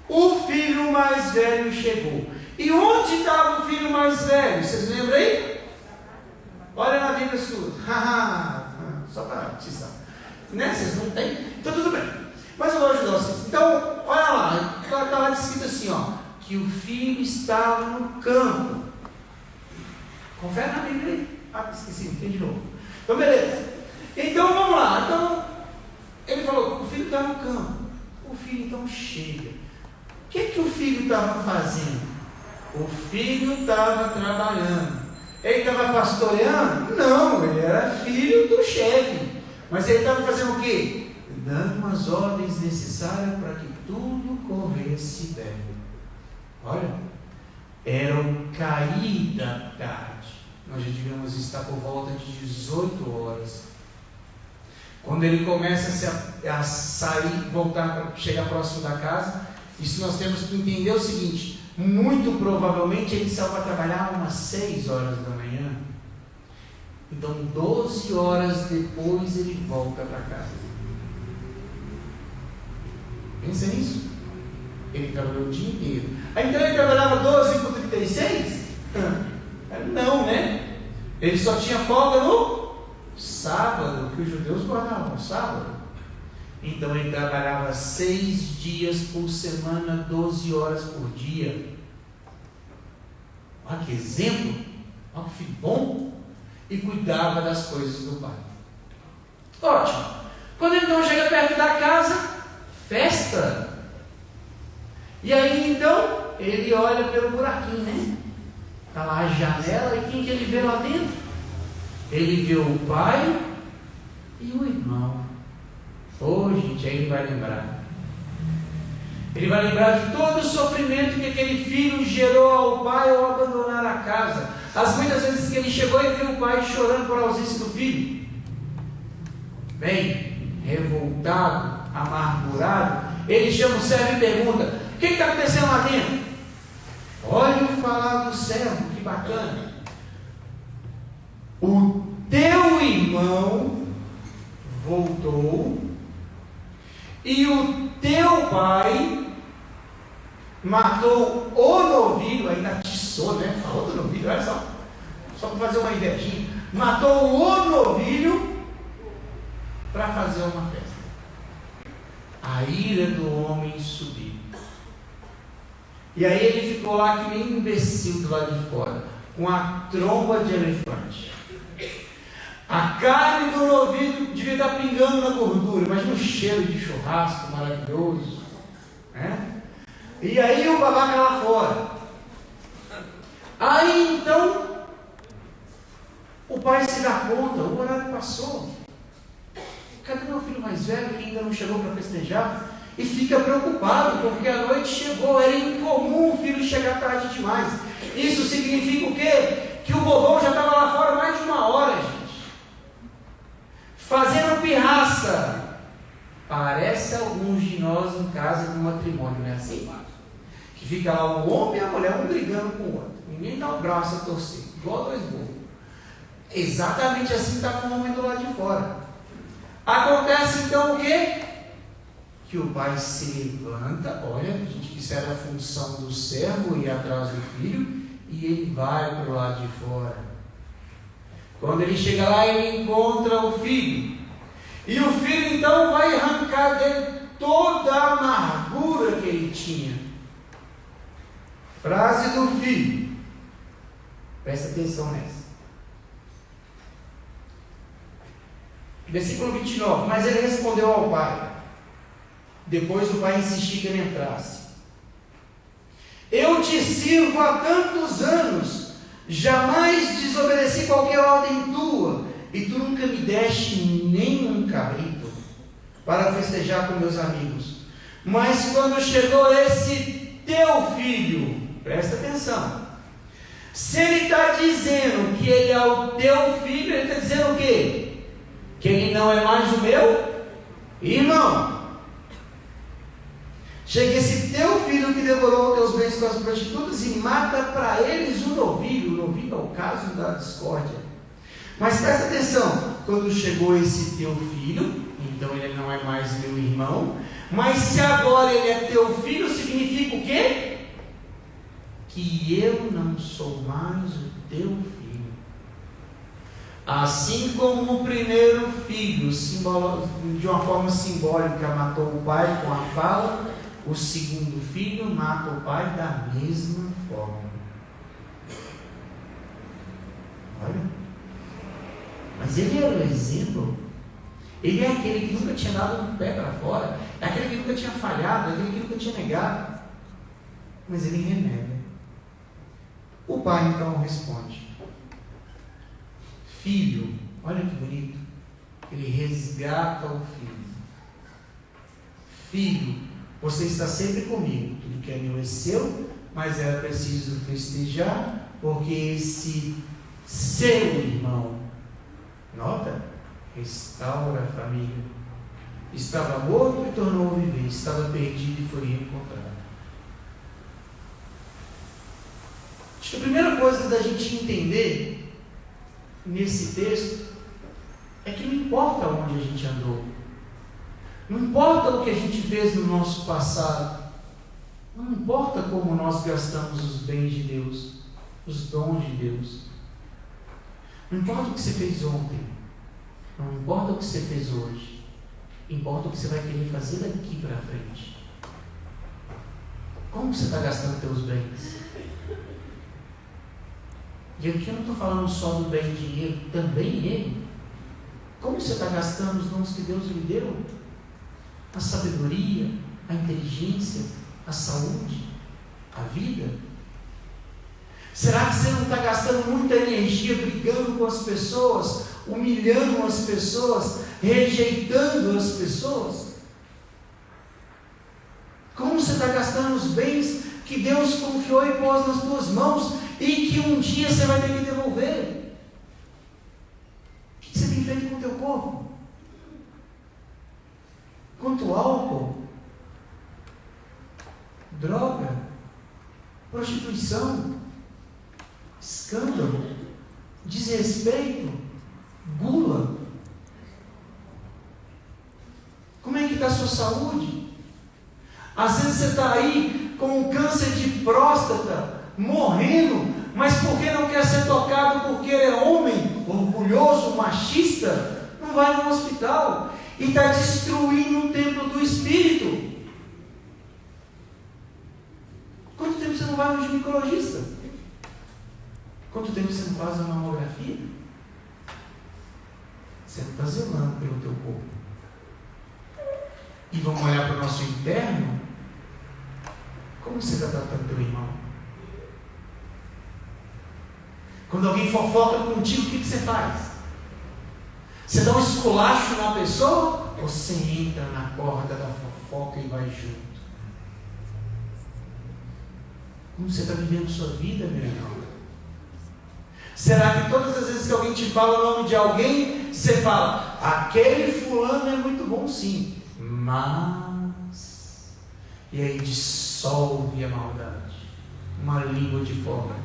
o filho mais velho chegou. E onde estava o filho mais velho? Vocês lembram aí? Olha na Bíblia sua. Só para atizar. Né? Vocês não têm? Então tudo bem. Mas eu vou ajudar vocês. Então, olha lá. Está lá escrito assim, ó. Que o filho estava no campo. Confere na Bíblia aí. Ah, esqueci. Tem de novo. Então, beleza. Então, vamos lá. Então, ele falou, o filho está no campo. O filho então chega. O que o filho estava fazendo? O filho estava trabalhando. Ele estava pastoreando? Não, ele era filho do chefe. Mas ele estava fazendo o quê? Dando umas ordens necessárias para que tudo corresse bem. Olha, era o cair da tarde. Nós já devemos estar por volta de 18 horas. Quando ele começa a sair, voltar para chegar próximo da casa, isso nós temos que entender o seguinte: muito provavelmente ele saiu para trabalhar umas 6 horas da manhã. Então 12 horas depois ele volta para casa. Pensa nisso. Ele trabalhou o dia inteiro. Aí então ele trabalhava 12 por 36? Não, né? Ele só tinha folga no sábado, que os judeus guardavam o sábado. Então ele trabalhava 6 dias por semana, 12 horas por dia. Olha que exemplo, olha que filho bom. E cuidava das coisas do pai. Ótimo. Quando ele então chega perto da casa, festa. E aí então, ele olha pelo buraquinho, né? Está lá a janela, e quem que ele vê lá dentro? Ele vê o pai e o irmão. Gente, aí ele vai lembrar. Ele vai lembrar de todo o sofrimento que aquele filho gerou ao pai ao abandonar a casa. As muitas vezes que ele chegou e viu o pai chorando por ausência do filho. Bem, revoltado, amargurado, ele chama o servo e pergunta: o que está acontecendo lá dentro? Olha o falar do servo, que bacana. O teu irmão voltou e o teu pai matou o novilho, ainda atiçou, né? Falou do novilho, olha só para fazer uma invejinha. Matou o novilho para fazer uma festa. A ira do homem subiu. E aí ele ficou lá que nem um imbecil do lado de fora, com a tromba de elefante. A carne do novilho devia estar pingando na gordura. Imagina um cheiro de churrasco maravilhoso, né? E aí o babaca lá fora. Aí então o pai se dá conta, o horário passou. Cadê meu filho mais velho que ainda não chegou para festejar? E fica preocupado, porque a noite chegou. Era incomum o filho chegar tarde demais. Isso significa o quê? Que o bobão já estava lá fora mais de 1 hora, gente, fazendo pirraça. Parece alguns de nós em casa de um matrimônio, não é assim? Que fica lá o homem e a mulher, um brigando com o outro. Ninguém dá o braço a torcer, igual 2 burros. Exatamente assim está com o homem do lado de fora. Acontece então o quê? Que o pai se levanta, olha, a gente disse era a função do servo ir atrás do filho, e ele vai para o lado de fora. Quando ele chega lá, ele encontra o filho. E o filho então vai arrancar dele toda a amargura que ele tinha. Frase do filho. Presta atenção nessa. Versículo 29. Mas ele respondeu ao pai, depois do pai insistir que ele entrasse: eu te sirvo há tantos anos, jamais desobedeci qualquer ordem tua, e tu nunca me deste nem um cabrito para festejar com meus amigos. Mas quando chegou esse teu filho, presta atenção, se ele está dizendo que ele é o teu filho, ele está dizendo o quê? Que ele não é mais o meu irmão. Chega esse teu filho que devorou teus bens com as prostitutas e mata para eles um novilho. O novilho é o caso da discórdia. Mas presta atenção, quando chegou esse teu filho, então ele não é mais meu irmão, mas se agora ele é teu filho, significa o quê? Que eu não sou mais o teu filho. Assim como o primeiro filho, de uma forma simbólica, matou o pai com a fala, o segundo filho mata o pai da mesma forma. Olha, mas ele era o exemplo. Ele é aquele que nunca tinha dado um pé para fora, é aquele que nunca tinha falhado, é aquele que nunca tinha negado. Mas ele renega. O pai então responde: filho, olha que bonito, ele resgata o filho. Filho, você está sempre comigo, tudo que é meu é seu, mas era preciso festejar, porque esse seu irmão, nota, restaura a família. Estava morto e tornou a viver, estava perdido e foi reencontrado. Acho que a primeira coisa da gente entender nesse texto é que não importa onde a gente andou, não importa o que a gente fez no nosso passado, não importa como nós gastamos os bens de Deus, os dons de Deus, não importa o que você fez ontem, não importa o que você fez hoje, importa o que você vai querer fazer daqui para frente. Como você está gastando teus bens? E aqui eu não estou falando só do bem dinheiro, também ele. Como você está gastando os dons que Deus lhe deu? A sabedoria, a inteligência, a saúde, a vida? Será que você não está gastando muita energia brigando com as pessoas, humilhando as pessoas, rejeitando as pessoas? Como você está gastando os bens que Deus confiou e pôs nas tuas mãos e que um dia você vai ter que devolver? O que você tem feito com o teu corpo? Quanto álcool, droga, prostituição, escândalo, desrespeito, gula. Como é que está a sua saúde? Às vezes você está aí com um câncer de próstata, morrendo, mas porque não quer ser tocado, porque ele é homem, orgulhoso, machista, não vai no hospital e está destruindo o templo do Espírito. Quanto tempo você não vai no ginecologista? Quanto tempo você não faz uma mamografia? Você não está zelando pelo teu corpo. E vamos olhar para o nosso interno. Como você está tratando teu irmão? Quando alguém fofoca contigo, o que você faz? Você dá um esculacho na pessoa? Ou você entra na corda da fofoca e vai junto? Como você está vivendo sua vida, meu irmão? Será que todas as vezes que alguém te fala o nome de alguém, você fala, aquele fulano é muito bom sim, mas... E aí dissolve a maldade, uma língua de fora.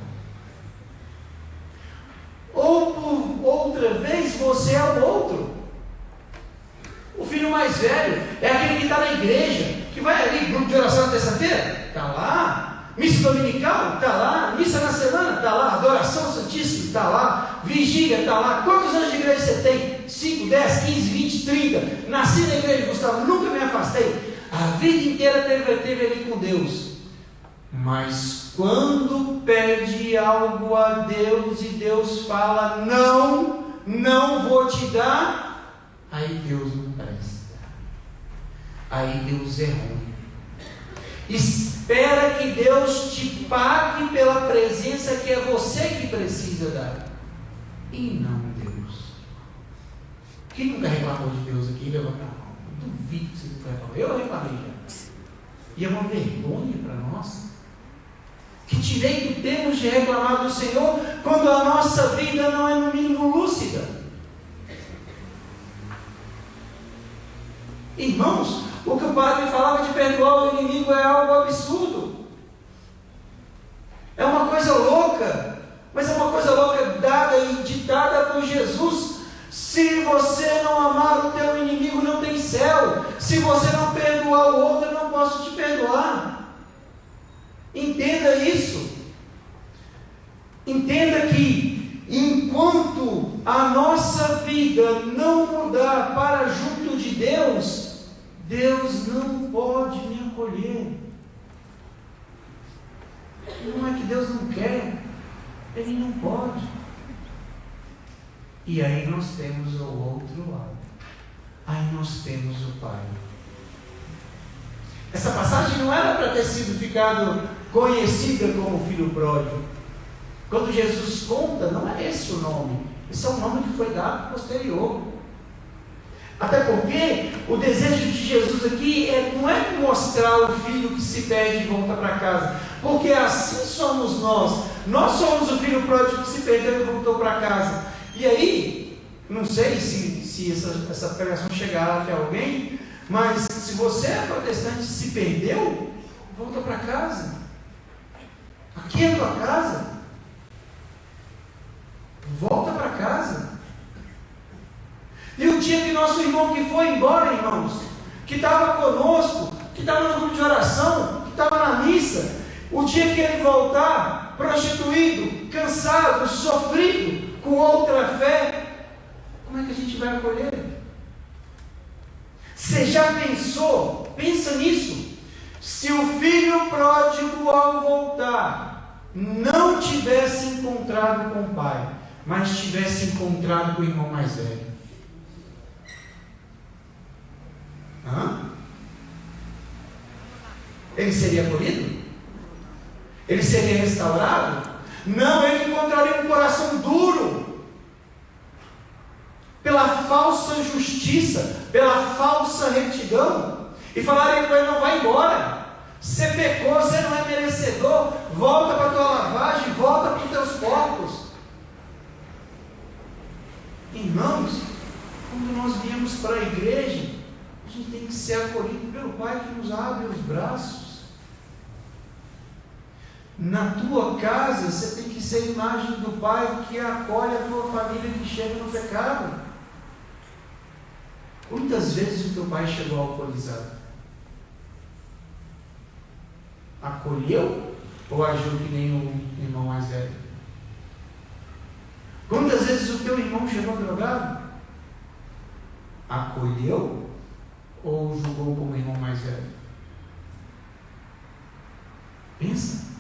Ou por outra vez, você é o outro. O filho mais velho é aquele que está na igreja, que vai ali, grupo de oração na terça-feira, está lá. Missa dominical, está lá. Missa na semana, está lá. Adoração santíssima, está lá. Vigília, está lá. Quantos anos de igreja você tem? 5, 10, 15, 20, 30. Nasci na igreja, Gustavo, nunca me afastei. A vida inteira teve ali com Deus. Mas quando pede algo a Deus e Deus fala, não vou te dar, aí Deus não presta. Aí Deus é ruim. Espera que Deus te pague pela presença que é você que precisa dar. E não Deus. Quem nunca reclamou de Deus aqui? Levanta a mão. Duvido que você nunca reclamou. Eu reclamei já. E é uma vergonha para nós. Que direito temos de reclamar do Senhor quando a nossa vida não é no mínimo lúcida? Irmãos, o que o padre falava de perdoar o inimigo é algo absurdo. É uma coisa louca, mas é uma coisa louca dada e ditada por Jesus. Se você não amar o teu inimigo, não tem céu. Se você não perdoar o outro, eu não posso te perdoar. Entenda isso. Entenda que enquanto a nossa vida não mudar para junto de Deus, Deus não pode me acolher. Não é que Deus não quer, Ele não pode. E aí nós temos o outro lado. Aí nós temos o Pai. Essa passagem não era para ter sido ficado conhecida como filho pródigo. Quando Jesus conta, não é esse o nome. Esse é um nome que foi dado posterior. Até porque o desejo de Jesus aqui não é mostrar o filho que se perde e volta para casa. Porque assim somos nós. Nós somos o filho pródigo que se perdeu e voltou para casa. E aí, não sei se essa pregação chegará até alguém, mas se você é protestante e se perdeu, volta para casa. Aqui é a tua casa. Volta para casa. E o dia que nosso irmão que foi embora, irmãos, que estava conosco, que estava no grupo de oração, que estava na missa, o dia que ele voltar, prostituído, cansado, sofrido, com outra fé, como é que a gente vai acolher? Você já pensou? Pensa nisso. Se o filho pródigo ao voltar não tivesse encontrado com o pai, mas tivesse encontrado com o irmão mais velho, ele seria acolhido? Ele seria restaurado? Não, ele encontraria um coração duro, pela falsa justiça, pela falsa retidão, e falaria com ele: não, vai embora, você pecou, você não é merecedor, volta para a tua lavagem, volta para os teus porcos. Irmãos, quando nós viemos para a igreja, a gente tem que ser acolhido pelo Pai que nos abre os braços. Na tua casa, você tem que ser a imagem do Pai que acolhe a tua família que chega no pecado. Quantas vezes o teu pai chegou alcoolizado? Acolheu ou agiu que nem o irmão mais velho? Quantas vezes o teu irmão chegou drogado? Acolheu ou julgou como irmão mais velho? Pensa.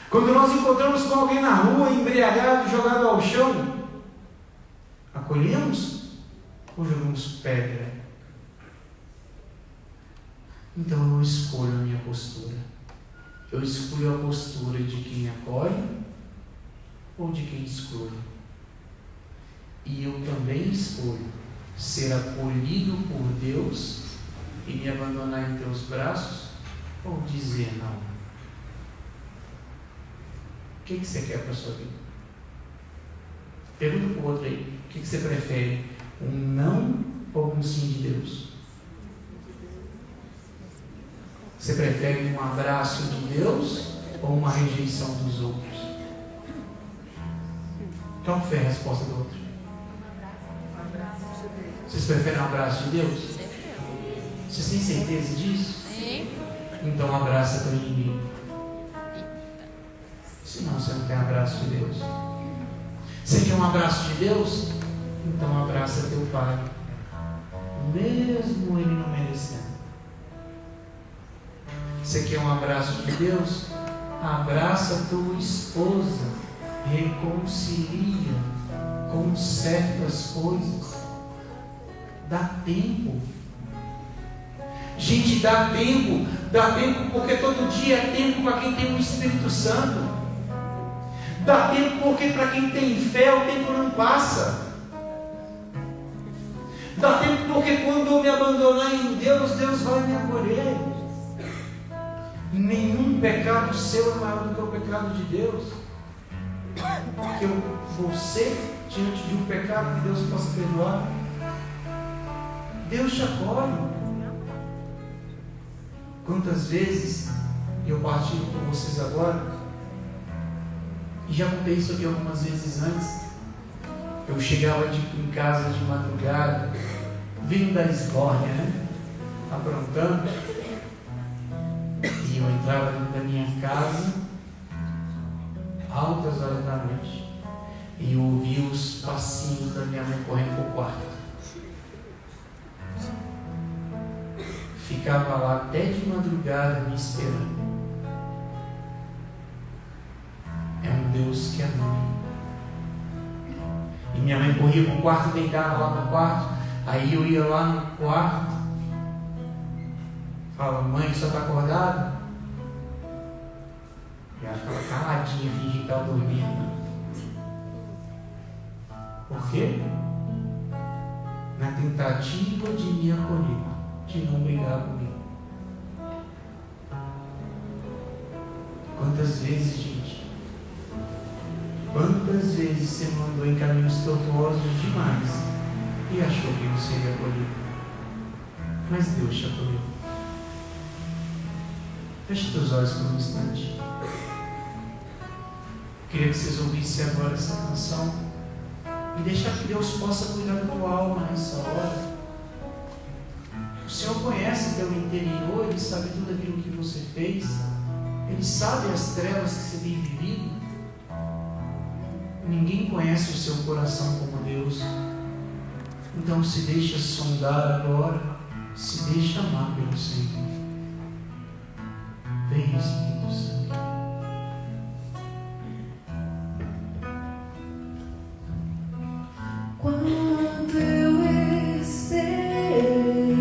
Quando nós encontramos com alguém na rua, embriagado, jogado ao chão, acolhemos ou jogamos pedra? Então eu escolho a minha postura. Eu escolho a postura de quem acolhe ou de quem exclui. E eu também escolho ser acolhido por Deus e me abandonar em teus braços, ou dizer não. O que você quer para a sua vida? Pergunta para o outro aí. O que você prefere? Um não ou um sim de Deus? Você prefere um abraço de Deus ou uma rejeição dos outros? Qual foi a resposta do outro? Vocês preferem um abraço de Deus? Vocês têm certeza disso? Sim. Então abraça teu inimigo. Senão você não tem abraço de Deus. Você quer um abraço de Deus? Então abraça teu pai, mesmo ele não merecendo. Você quer um abraço de Deus? Abraça tua esposa, reconcilia com certas coisas. Dá tempo. Gente, dá tempo porque todo dia é tempo para quem tem o Espírito Santo. Dá tempo porque para quem tem fé o tempo não passa. Dá tempo porque quando eu me abandonar em Deus, Deus vai me acolher. Nenhum pecado seu é maior do que o pecado de Deus. Porque você, diante de um pecado que Deus possa perdoar, Deus te acolhe. Quantas vezes eu partilho com vocês agora, e já contei isso aqui algumas vezes antes, eu chegava em casa de madrugada, vindo da esbórnia, né? Aprontando, e eu entrava dentro da minha casa, altas horas da noite, e eu ouvia os passinhos da minha mãe correndo para o quarto. Ficava lá até de madrugada me esperando. É um Deus que é mãe. E minha mãe corria para o quarto, deitava lá no quarto. Aí eu ia lá no quarto, falava: mãe, só está acordada? E ela ficava caladinha, fingia que estava dormindo. Por quê? Na tentativa de me acolher, de não brigar comigo. Quantas vezes, gente? Quantas vezes você mandou em caminhos tortuosos demais e achou que não seria acolhido? Mas Deus te acolheu. Feche teus olhos por um instante. Queria que vocês ouvissem agora essa canção e deixar que Deus possa cuidar da tua alma nessa hora. O Senhor conhece teu interior, Ele sabe tudo aquilo que você fez, Ele sabe as trevas que você tem vivido. Ninguém conhece o seu coração como Deus. Então se deixa sondar agora, se deixa amar pelo Senhor. Vem, Espírito Santo. Quando eu esperei,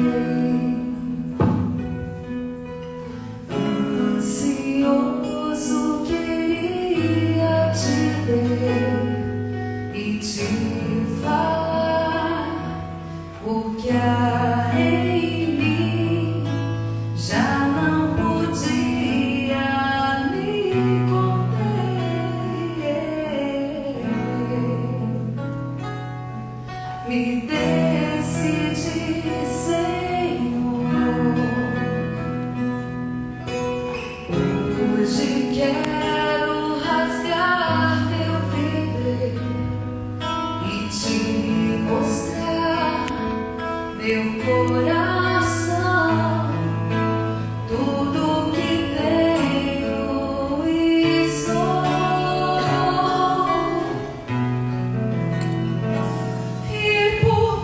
ansioso queria te ver e te falar o que há em mim, já não podia me conter. Me decidi, Senhor, hoje quero rasgar teu viver e te mostrar meu coração, tudo que tenho e sou. E por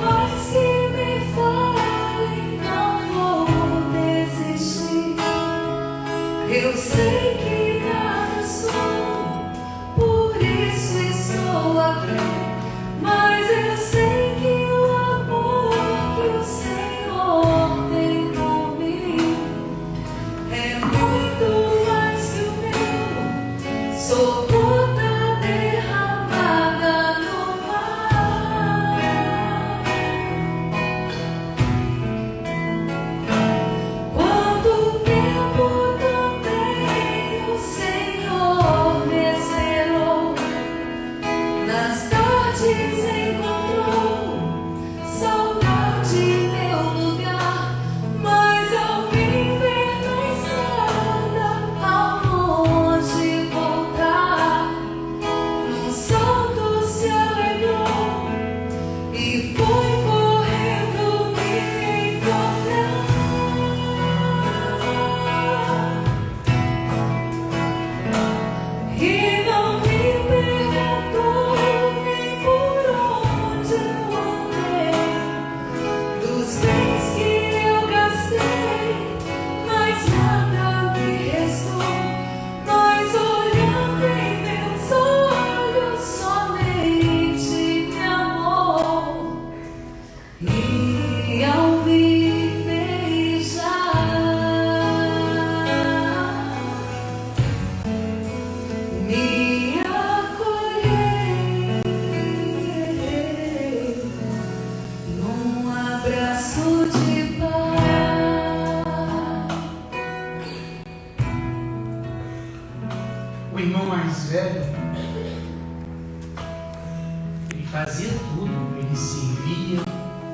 fazia tudo, ele servia,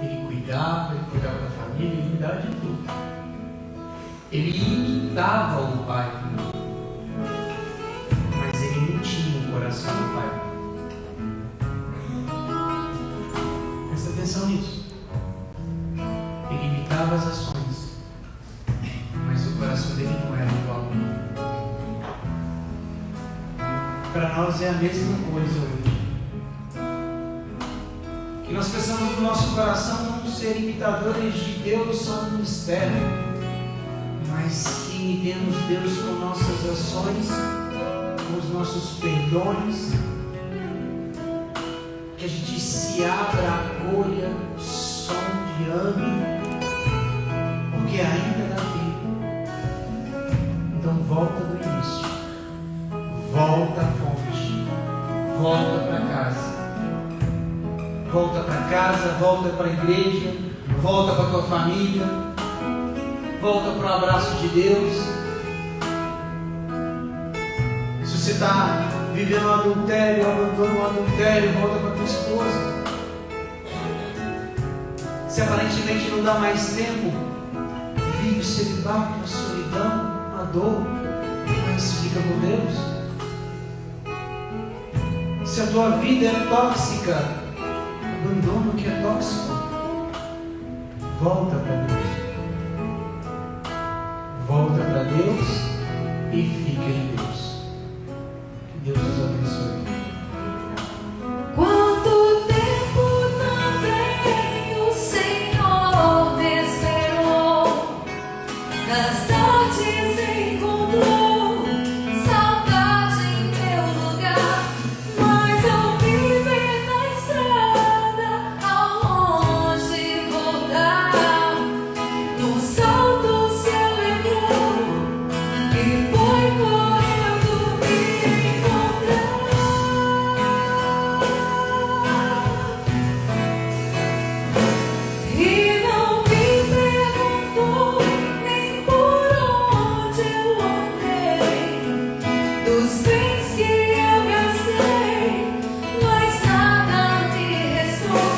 ele cuidava da família, ele cuidava de tudo. Ele imitava o pai, mas ele não tinha o coração do pai. Presta atenção nisso. Ele imitava as ações, mas o coração dele não era igual. Para nós é a mesma coisa hoje. Que nós precisamos do nosso coração não ser imitadores de Deus só no mistério, mas que imitemos Deus com nossas ações, com os nossos perdões, que a gente se abra, acolha, sonde, ame, porque ainda dá tempo. Então volta do início, volta à fonte, volta para casa. Volta para casa, volta para a igreja, volta para a tua família, volta para o abraço de Deus. Se você está vivendo um adultério, abandona o adultério, volta para a tua esposa. Se aparentemente não dá mais tempo, vive o celibato, a solidão, a dor, mas fica com Deus. Se a tua vida é tóxica, abandona o que é tóxico. Volta para Deus. Volta para Deus e fica em Deus. Que Deus nos abençoe. Quanto tempo também o Senhor me esperou, nas tardes encontrou saudade em meu lugar, mas ao me ver na estrada, ao longe voltar, num salto se alegrou e foi correndo me encontrar. E não me perguntou nem por onde eu andei, dos bens que eu gastei, mas nada me restou.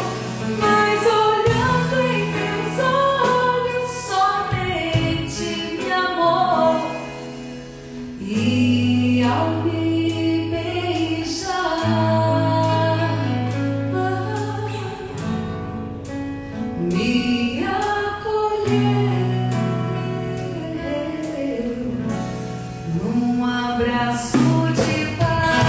Mas olhando em meus olhos, somente me amou. E ao me beijar, me acolheu num abraço de paz,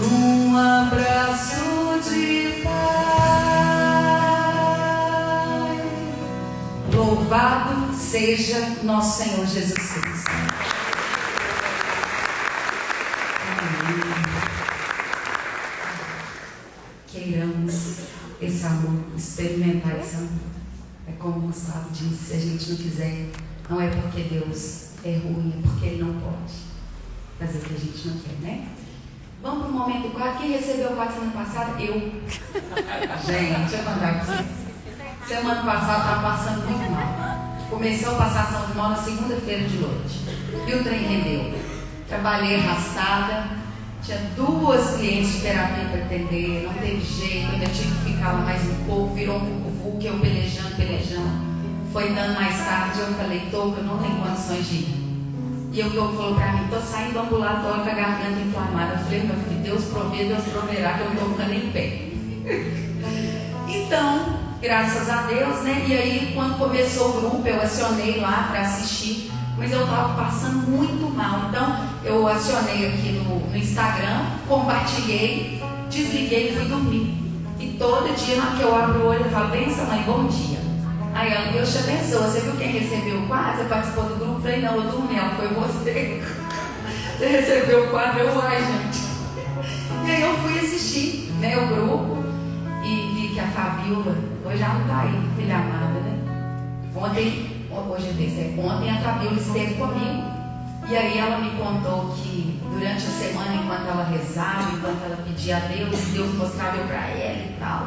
num abraço de paz. Louvado seja nosso Senhor Jesus Cristo. Queiramos esse amor, experimentar esse amor. É como o Gustavo disse, se a gente não quiser, não é porque Deus é ruim, é porque Ele não pode fazer o que a gente não quer, né? Vamos para o momento 4. Quem recebeu o 4 semana passada? Eu. Gente, deixa eu contar para vocês. Semana passada estava passando muito mal. Começou a passar ação de mal na segunda-feira de noite. E o trem rendeu. Trabalhei arrastada. Tinha 2 clientes de terapia para atender. Não teve jeito. Ainda tive que ficar lá mais um pouco. Virou um vucu que eu pelejando. Foi dando mais tarde. Eu falei, Toco, eu não tenho condições de ir. E o Toco falou para mim, estou saindo do ambulatório com a garganta inflamada. Eu falei, meu filho, Deus provê, Deus proverá, que eu não estou ficando em pé. Então, graças a Deus, né? E aí, quando começou o grupo, eu acionei lá para assistir, mas eu estava passando muito mal. Então, eu acionei aqui no Instagram, compartilhei, desliguei e fui dormir. E todo dia, na hora que eu abro o olho, eu falo, benção, mãe, bom dia. Aí ela, Deus te abençoe. Você viu quem recebeu o quadro? Você participou do grupo? Eu falei, não, eu dormi, ela foi você. Você recebeu o quadro? Eu, ai, gente. E aí eu fui assistir, né, o grupo e vi que a Fabiola, hoje ela não está aí, filha amada, né? Hoje é terça, ontem a Fabiola esteve comigo. E aí ela me contou que durante a semana, enquanto ela rezava, enquanto ela pedia a Deus, Deus mostrava eu para ela e tal.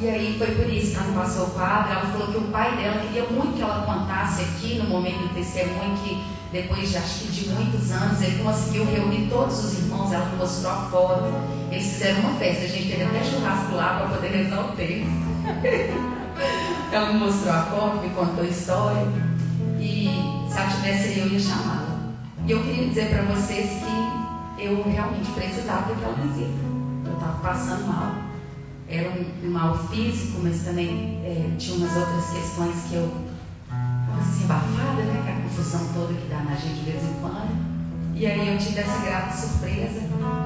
E aí foi por isso que ela passou o quadro. Ela falou que o pai dela queria muito que ela contasse aqui no momento do testemunho, que depois de acho que de muitos anos ele conseguiu reunir todos os irmãos. Ela mostrou a foto. Eles fizeram uma festa, a gente teve até churrasco lá para poder rezar o texto. Ela me mostrou a foto, me contou a história. E se ela tivesse aí, eu ia chamá-la. E eu queria dizer para vocês que eu realmente precisava daquela visita. Eu estava passando mal. Era um mal físico, mas também tinha umas outras questões que eu estava assim abafada, né? Que a confusão toda que dá na gente de vez em quando. E aí eu tive essa grata surpresa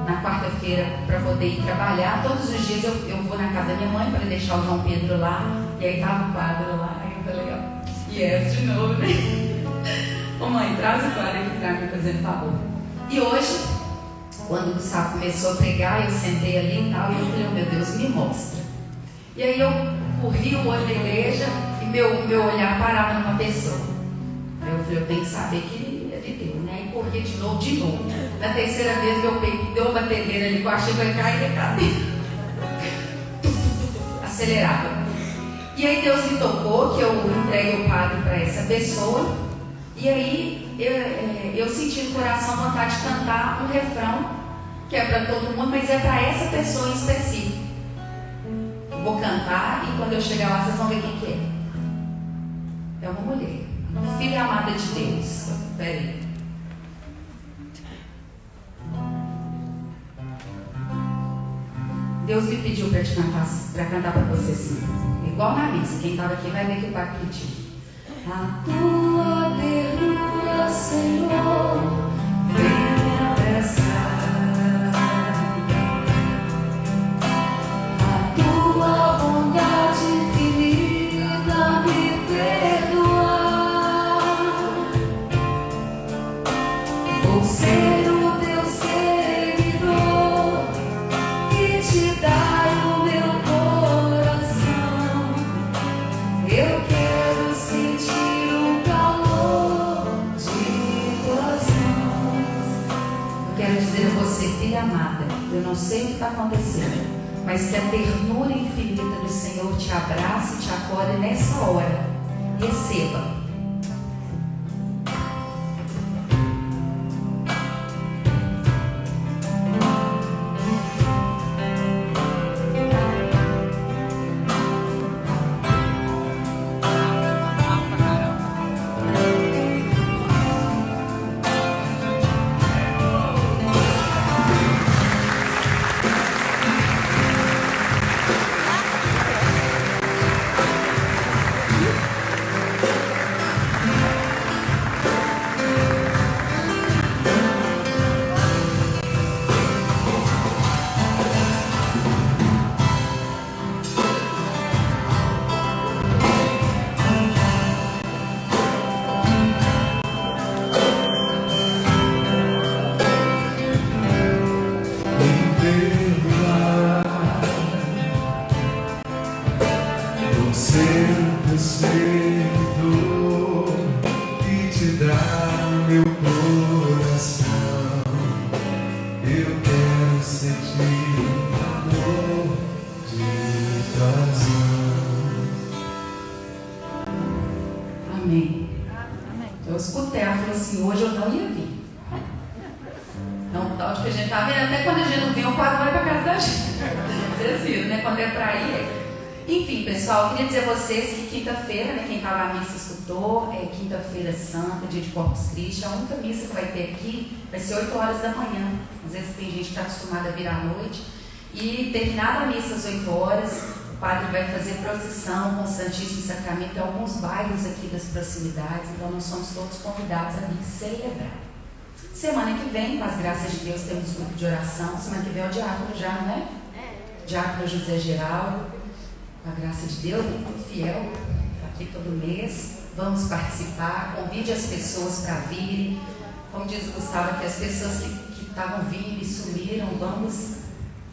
na quarta-feira para poder ir trabalhar. Todos os dias eu vou na casa da minha mãe para deixar o João Pedro lá. E aí estava o quadro lá. Aí eu falei, ó, yes, de novo, né? Ô mãe, traz o quadro aqui para mim, fazendo favor. E hoje, quando o Gustavo começou a pregar, eu sentei ali e tal, e eu falei, oh, meu Deus, me mostra. E aí eu corri o olho da igreja e meu olhar parava numa pessoa. Aí eu falei, eu tenho que saber que é de Deus, né? E corri de novo. Na terceira vez, meu peito deu uma batedeira ali, que eu achei que vai cair da cadeira. Acelerava. E aí Deus me tocou, que eu entreguei o padre para essa pessoa. E aí eu senti no coração a vontade de cantar um refrão que é para todo mundo, mas é para essa pessoa em específico. Vou cantar e quando eu chegar lá vocês vão ver quem que é. É uma mulher, filha amada de Deus. Espera aí. Deus me pediu para cantar para você assim, igual na missa. Quem estava aqui vai ver que o pai pediu. A tua ternura, Senhor, vem me abraçar. A tua bondade infinita me perdoar. Vou ser o teu seguidor e te dar o meu coração. Eu quero sentir o calor de tuas mãos. Eu quero dizer a você, filha amada, eu não sei o que está acontecendo, mas que a ternura infinita do Senhor te abrace e te acolhe nessa hora. Receba. Eu escutei, ela falou assim, hoje eu não ia vir. Então, tal que a gente tá vendo, até quando a gente não vem, o quadro vai pra casa da gente. Vocês viram, né? Quando é pra ir. Enfim, pessoal, eu queria dizer a vocês que quinta-feira, né, quem estava na missa escutou, é quinta-feira santa, dia de Corpus Christi. A única missa que vai ter aqui vai ser 8 horas da manhã. Às vezes tem gente que está acostumada a vir à noite. E terminada a missa às 8 horas, o padre vai fazer procissão com o Santíssimo Sacramento em alguns bairros aqui das proximidades. Então nós somos todos convidados a vir celebrar. Semana que vem, com as graças de Deus, temos grupo de oração. Semana que vem é o diácono já, não é? Diácono José Geraldo. Com a graça de Deus, muito fiel, está aqui todo mês. Vamos participar, convide as pessoas para virem. Como diz o Gustavo aqui, as pessoas que estavam vindo e sumiram, vamos,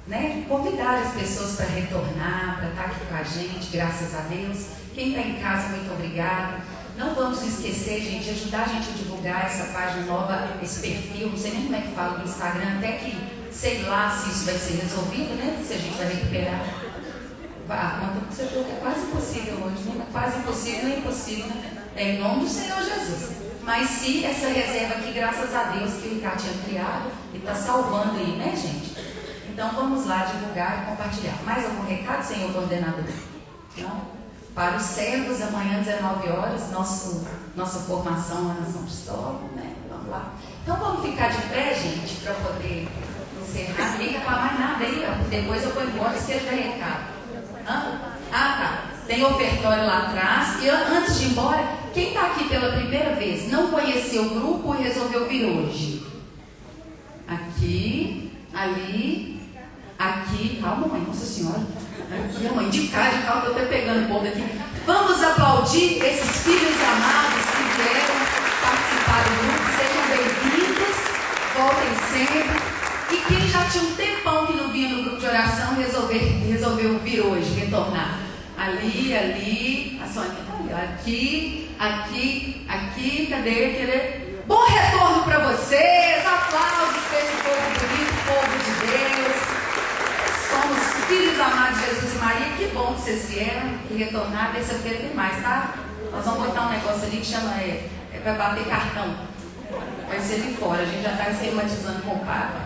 né, convidar as pessoas para retornar, para estar aqui com a gente, graças a Deus. Quem está em casa, muito obrigado. Não vamos esquecer, gente, de ajudar a gente a divulgar essa página nova, esse perfil, não sei nem como é que fala no Instagram, até que sei lá se isso vai ser resolvido, né? Se a gente vai recuperar. A conta que você falou que é quase impossível hoje, não é quase impossível, nem impossível, né? É em nome do Senhor Jesus. Mas se essa reserva aqui, graças a Deus, que o Ricardo tinha criado, e está salvando aí, né, gente? Então vamos lá divulgar e compartilhar. Mais algum recado, senhor coordenador? Não? Para os servos, amanhã, 19 horas, nossa formação lá na São Cristóvão, né? Vamos lá. Então vamos ficar de pé, gente, para poder encerrar. Ninguém reclamar mais nada aí, ó. Depois eu vou embora, esqueça de recado. Hã? Ah, tá. Tem ofertório lá atrás. E antes de ir embora, quem está aqui pela primeira vez, não conheceu o grupo e resolveu vir hoje? Aqui, ali, aqui. Calma, mãe, Nossa Senhora. Aqui, a mãe, de cá, que eu estou pegando o ponto aqui. Vamos aplaudir esses filhos amados que vieram participar do grupo. Sejam bem-vindos. Voltem sempre. E quem já tinha um tempão que não vinha no grupo de oração, resolveu vir hoje, retornar. Ali, a Sônia, aqui, cadê? Bom retorno para vocês, aplausos para esse povo bonito, povo de Deus. Somos filhos amados de Jesus e Maria, que bom que vocês vieram e retornaram, terça-feira tem mais, tá? Nós vamos botar um negócio ali que chama, vai bater cartão, vai ser ali fora, a gente já está esquematizando com o Papa.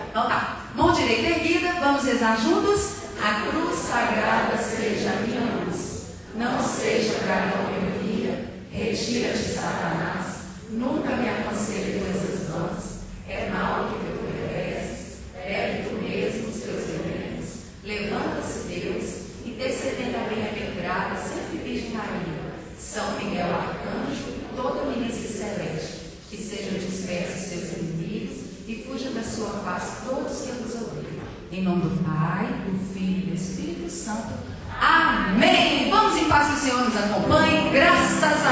Então tá, mão direita erguida, vamos rezar juntos. A cruz sagrada seja a minha luz, não seja para minha ironia, retira-te, Satanás, nunca me aconselhe coisas vãs, é mal que tu ofereces, bebe tu mesmo os teus venenos, levanta-se Deus, intercedendo a bem-aventurada, sempre Virgem Maria, São Miguel Arcanjo, todo ministro celeste, que sejam dispersos seus inimigos, e fuja da sua face todos que vos odeiam. Em nome do Pai, do Filho e do Espírito Santo. Amém. Vamos em paz, que o Senhor nos acompanhe. Graças